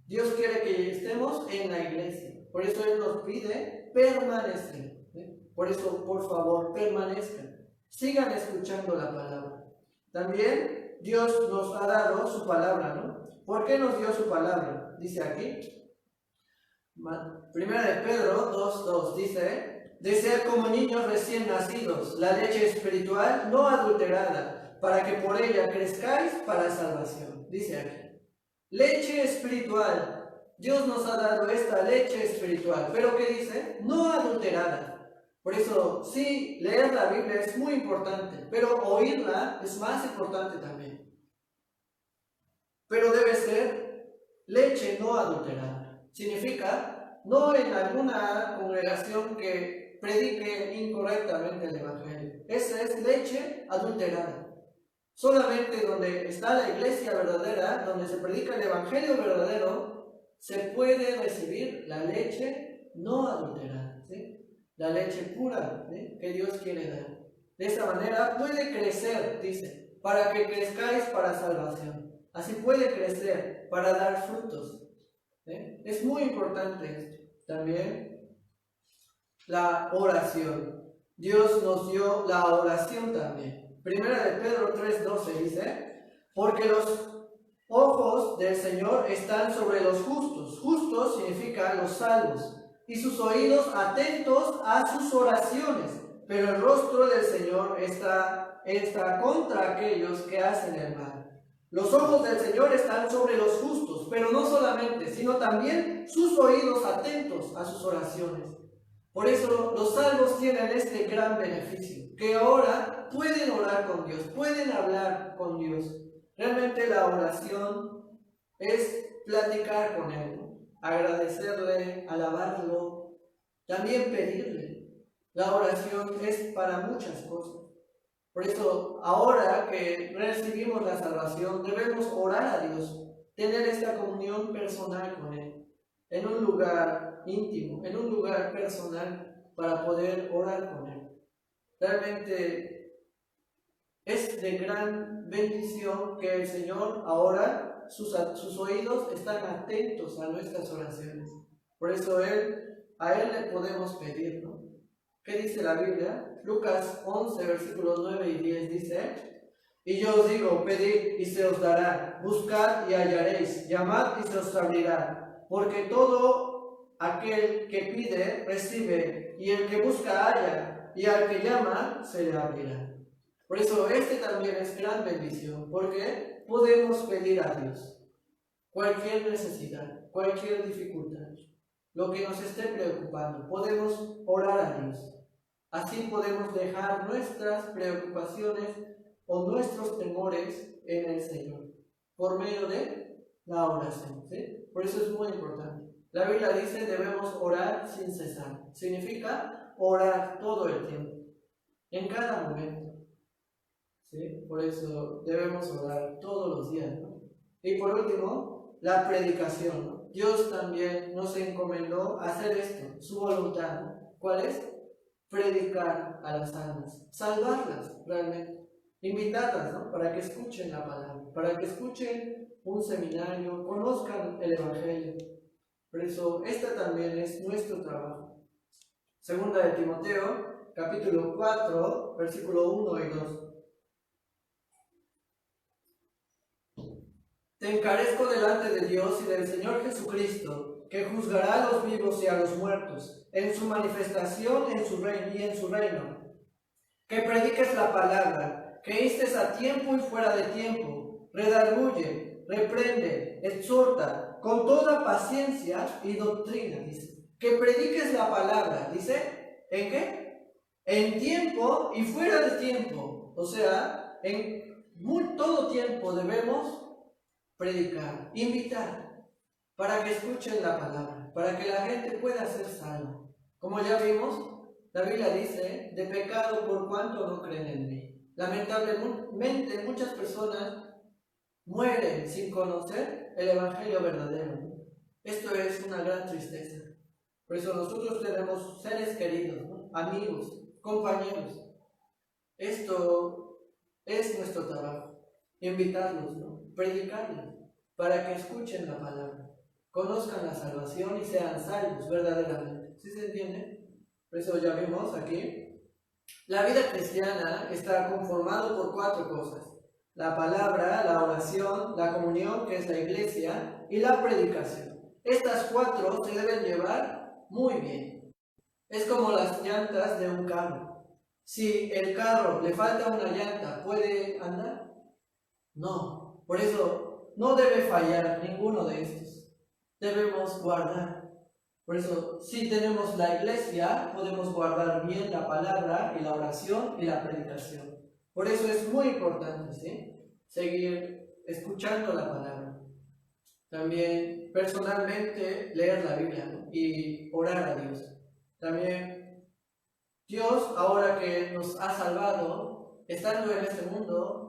Dios quiere que estemos en la iglesia. Por eso Él nos pide permanecer. ¿Sí? Por eso, por favor, permanezcan. Sigan escuchando la palabra. También Dios nos ha dado su palabra, ¿no? ¿Por qué nos dio su palabra? Dice aquí. Primera de Pedro 2:2 dice: desead como niños recién nacidos la leche espiritual no adulterada, para que por ella crezcáis para salvación. Dice aquí, leche espiritual. Dios nos ha dado esta leche espiritual, pero ¿qué dice? No adulterada. Por eso, sí, leer la Biblia es muy importante, pero oírla es más importante también. Pero debe ser leche no adulterada. Significa, no en alguna congregación que predique incorrectamente el evangelio. Esa es leche adulterada. Solamente donde está la iglesia verdadera, donde se predica el evangelio verdadero, se puede recibir la leche no adulterada, ¿sí? La leche pura, ¿sí? Que Dios quiere dar. De esa manera puede crecer, dice, para que crezcáis para salvación. Así puede crecer para dar frutos. ¿Sí? Es muy importante esto. También la oración. Dios nos dio la oración también. Primera de Pedro 3:12 dice: porque los ojos del Señor están sobre los justos. Justos significa los salvos. Y sus oídos atentos a sus oraciones. Pero el rostro del Señor está contra aquellos que hacen el mal. Los ojos del Señor están sobre los justos, pero no solamente, sino también sus oídos atentos a sus oraciones. Por eso los salvos tienen este gran beneficio, que ahora pueden orar con Dios, pueden hablar con Dios. Realmente la oración es platicar con Él, ¿no? Agradecerle, alabarlo, también pedirle. La oración es para muchas cosas. Por eso, ahora que recibimos la salvación, debemos orar a Dios, tener esta comunión personal con Él, en un lugar íntimo, en un lugar personal, para poder orar con Él. Realmente es de gran bendición que el Señor ahora, sus oídos están atentos a nuestras oraciones. Por eso a Él le podemos pedir, ¿no? ¿Qué dice la Biblia? Lucas 11, versículos 9 y 10 dice: y yo os digo, pedid y se os dará, buscad y hallaréis, llamad y se os abrirá, porque todo aquel que pide, recibe, y el que busca, halla, y al que llama, se le abrirá. Por eso este también es gran bendición, porque podemos pedir a Dios cualquier necesidad, cualquier dificultad, lo que nos esté preocupando, podemos orar a Dios. Así podemos dejar nuestras preocupaciones o nuestros temores en el Señor, por medio de la oración, ¿sí? Por eso es muy importante. La Biblia dice debemos orar sin cesar. Significa orar todo el tiempo, en cada momento, ¿sí? Por eso debemos orar todos los días, ¿no? Y por último, la predicación, ¿no? Dios también nos encomendó hacer esto, su voluntad, ¿no? ¿Cuál es? Predicar a las almas, salvarlas realmente, invitarlas, ¿no? Para que escuchen la palabra, para que escuchen un seminario, conozcan el Evangelio. Por eso, este también es nuestro trabajo. Segunda de Timoteo, capítulo 4, versículo 1 y 2. Te encarezco delante de Dios y del Señor Jesucristo, que juzgará a los vivos y a los muertos, en su manifestación en su reino y en su reino. Que prediques la palabra, que instes a tiempo y fuera de tiempo, redarguye, reprende, exhorta, con toda paciencia y doctrina, dice. Que prediques la palabra, dice, ¿en qué? En tiempo y fuera de tiempo. O sea, en todo tiempo debemos predicar, invitar, para que escuchen la palabra, para que la gente pueda ser salva. Como ya vimos, la Biblia dice, de pecado por cuanto no creen en mí. Lamentablemente muchas personas mueren sin conocer el Evangelio verdadero. Esto es una gran tristeza. Por eso nosotros tenemos seres queridos, ¿no? Amigos, compañeros. Esto es nuestro trabajo, invitarlos, ¿no? Predicarles, para que escuchen la palabra, conozcan la salvación y sean salvos verdaderamente. ¿Sí se entiende? Por eso ya vimos aquí, la vida cristiana está conformada por 4 cosas: la palabra, la oración, la comunión, que es la iglesia, y la predicación. Estas 4 se deben llevar muy bien. Es como las llantas de un carro. Si el carro le falta una llanta, ¿puede andar? No. Por eso no debe fallar ninguno de estos. Debemos guardar. Por eso, si tenemos la iglesia, podemos guardar bien la palabra y la oración y la predicación. Por eso es muy importante, ¿sí? Seguir escuchando la palabra. También personalmente leer la Biblia, ¿no? Y orar a Dios. También Dios, ahora que nos ha salvado, estando en este mundo,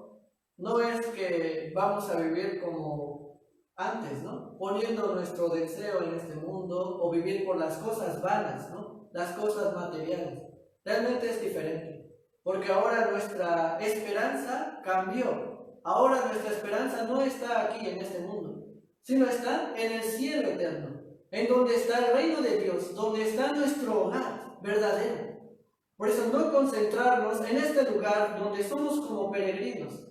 no es que vamos a vivir como antes, ¿no? Poniendo nuestro deseo en este mundo o vivir por las cosas vanas, ¿no? Las cosas materiales. Realmente es diferente, porque ahora nuestra esperanza cambió. Ahora nuestra esperanza no está aquí en este mundo, sino está en el cielo eterno, en donde está el reino de Dios, donde está nuestro hogar verdadero. Por eso no concentrarnos en este lugar donde somos como peregrinos.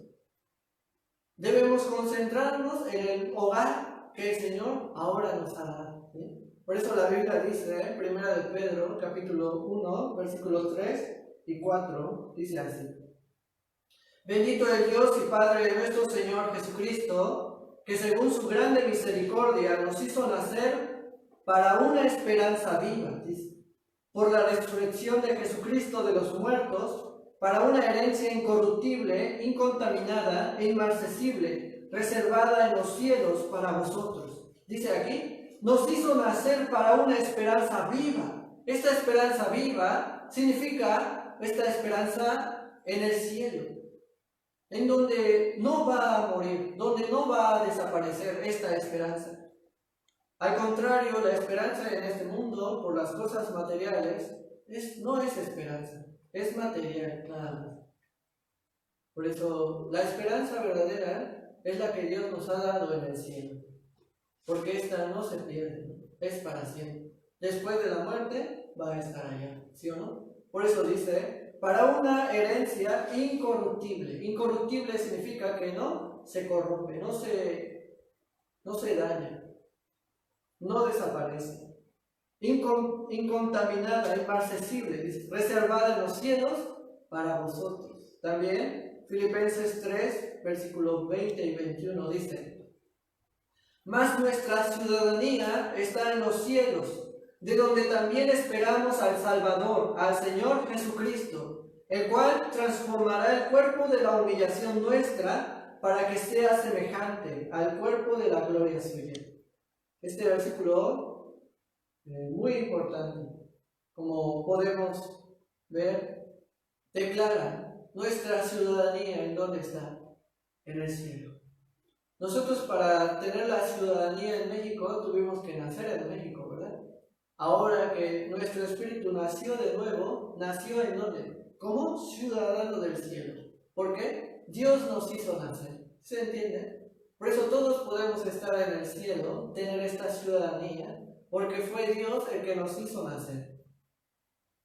Debemos concentrarnos en el hogar que el Señor ahora nos ha dado, ¿sí? Por eso la Biblia dice, 1 de Pedro, capítulo 1, versículos 3 y 4, dice así: Bendito el Dios y Padre de nuestro Señor Jesucristo, que según su grande misericordia nos hizo nacer para una esperanza viva, dice, por la resurrección de Jesucristo de los muertos, para una herencia incorruptible, incontaminada e inmarcesible, reservada en los cielos para vosotros. Dice aquí, nos hizo nacer para una esperanza viva. Esta esperanza viva significa esta esperanza en el cielo, en donde no va a morir, donde no va a desaparecer esta esperanza. Al contrario, la esperanza en este mundo, por las cosas materiales, no es esperanza, es material, nada más. Por eso, la esperanza verdadera es la que Dios nos ha dado en el cielo, porque esta no se pierde, es para siempre. Después de la muerte, va a estar allá, ¿sí o no? Por eso dice, para una herencia incorruptible. Incorruptible significa que no se corrompe, no se daña, no desaparece. Incontaminada, inmarcesible, reservada en los cielos para vosotros. También Filipenses 3, versículos 20 y 21 dice, mas nuestra ciudadanía está en los cielos, de donde también esperamos al Salvador, al Señor Jesucristo, el cual transformará el cuerpo de la humillación nuestra para que sea semejante al cuerpo de la gloria suya. Este versículo es muy importante, como podemos ver, declara nuestra ciudadanía en dónde está, en el cielo. Nosotros para tener la ciudadanía en México tuvimos que nacer en México, ¿verdad? Ahora que nuestro espíritu nació de nuevo, ¿nació en dónde? Como ciudadano del cielo. ¿Por qué? Dios nos hizo nacer. ¿Se entiende? Por eso todos podemos estar en el cielo, tener esta ciudadanía, porque fue Dios el que nos hizo nacer.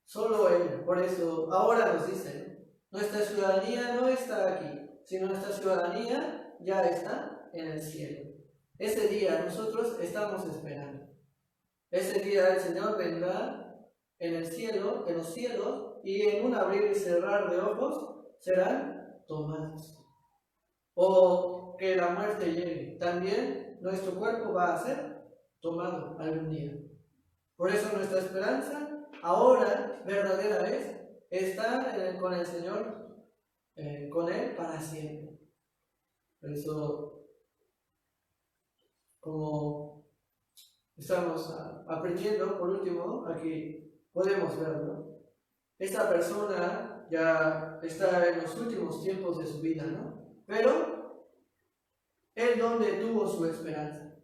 Solo Él. Por eso ahora nos dice, nuestra ciudadanía no está aquí, sino nuestra ciudadanía ya está en el cielo. Ese día nosotros estamos esperando. Ese día el Señor vendrá en el cielo, en los cielos, y en un abrir y cerrar de ojos serán tomados. O que la muerte llegue. También nuestro cuerpo va a ser tomado algún día. Por eso nuestra esperanza ahora verdadera es estar con el Señor, con Él para siempre. Por eso, como estamos aprendiendo, por último, aquí podemos verlo. Esta persona ya está en los últimos tiempos de su vida, ¿no? Pero, ¿él dónde tuvo su esperanza?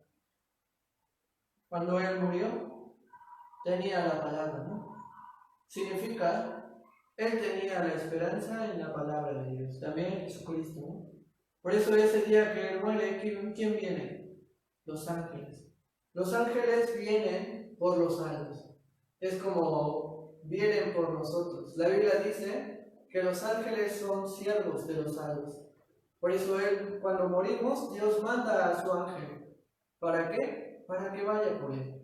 Cuando él murió, tenía la palabra, ¿no? Significa, él tenía la esperanza en la palabra de Dios, también Jesucristo, ¿no? Por eso ese día que él muere, ¿quién viene? Los ángeles. Los ángeles vienen por los salvos. Es como vienen por nosotros. La Biblia dice que los ángeles son siervos de los salvos. Por eso él, cuando morimos, Dios manda a su ángel. ¿Para qué? Para que vaya por él.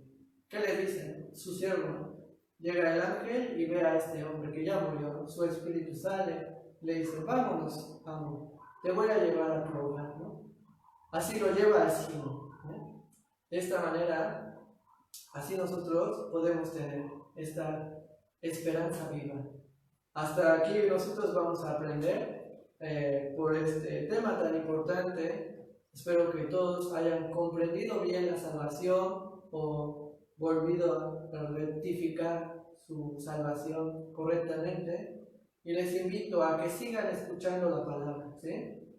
¿Qué le dicen? Su siervo, ¿no? Llega el ángel y ve a este hombre que ya murió, ¿no? Su espíritu sale, le dice, vámonos, amor, te voy a llevar a tu hogar, ¿no? Así lo lleva al cielo. De esta manera, así nosotros podemos tener esta esperanza viva. Hasta aquí nosotros vamos a aprender por este tema tan importante. Espero que todos hayan comprendido bien la salvación o volvido a rectificar su salvación correctamente. Y les invito a que sigan escuchando la palabra, ¿sí?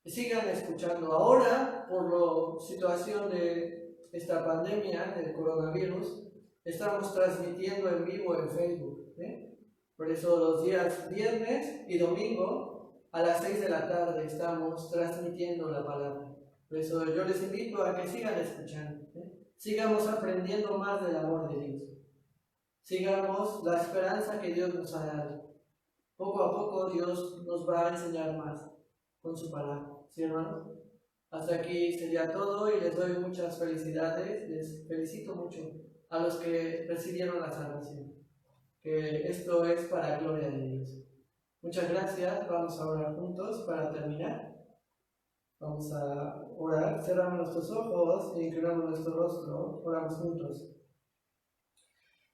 Que sigan escuchando. Ahora, por la situación de esta pandemia del coronavirus, estamos transmitiendo en vivo en Facebook, ¿eh? Por eso los días viernes y domingo a las 6 de la tarde estamos transmitiendo la palabra. Por eso yo les invito a que sigan escuchando, ¿eh? Sigamos aprendiendo más del amor de Dios. Sigamos la esperanza que Dios nos ha dado. Poco a poco Dios nos va a enseñar más con su palabra. ¿Sí, hermanos? Hasta aquí sería todo y les doy muchas felicidades. Les felicito mucho a los que recibieron la salvación. Que esto es para gloria de Dios. Muchas gracias. Vamos a orar juntos para terminar. Vamos a orar. Cerramos nuestros ojos e inclinamos nuestro rostro. Oramos juntos.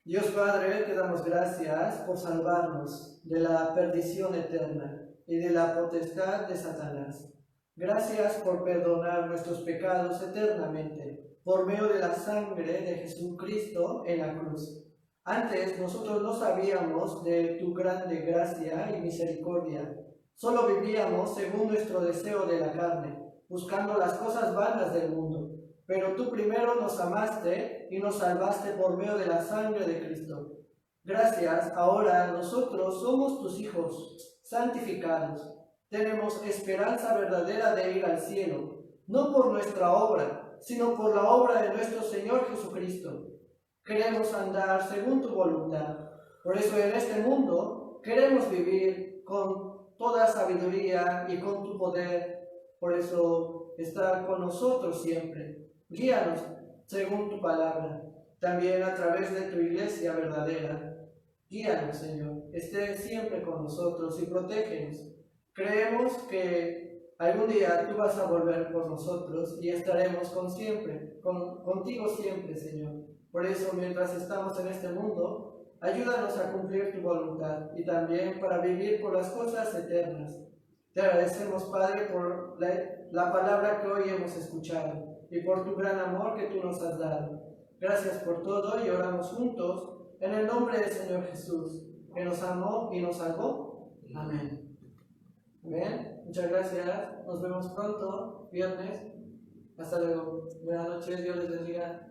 Dios Padre, te damos gracias por salvarnos de la perdición eterna y de la potestad de Satanás. Gracias por perdonar nuestros pecados eternamente por medio de la sangre de Jesucristo en la cruz. Antes nosotros no sabíamos de tu grande gracia y misericordia. Solo vivíamos según nuestro deseo de la carne, buscando las cosas vanas del mundo. Pero tú primero nos amaste y nos salvaste por medio de la sangre de Cristo. Gracias, ahora nosotros somos tus hijos, santificados. Tenemos esperanza verdadera de ir al cielo, no por nuestra obra, sino por la obra de nuestro Señor Jesucristo. Queremos andar según tu voluntad. Por eso en este mundo queremos vivir con toda sabiduría y con tu poder. Por eso está con nosotros siempre. Guíanos según tu palabra, también a través de tu iglesia verdadera. Guíanos, Señor, esté siempre con nosotros y protégenos. Creemos que algún día tú vas a volver por nosotros y estaremos contigo siempre, Señor. Por eso, mientras estamos en este mundo, ayúdanos a cumplir tu voluntad y también para vivir por las cosas eternas. Te agradecemos, Padre, por la palabra que hoy hemos escuchado y por tu gran amor que tú nos has dado. Gracias por todo y oramos juntos en el nombre del Señor Jesús, que nos amó y nos salvó. Amén. Amén. Muchas gracias. Nos vemos pronto, viernes. Hasta luego. Buenas noches. Dios les bendiga.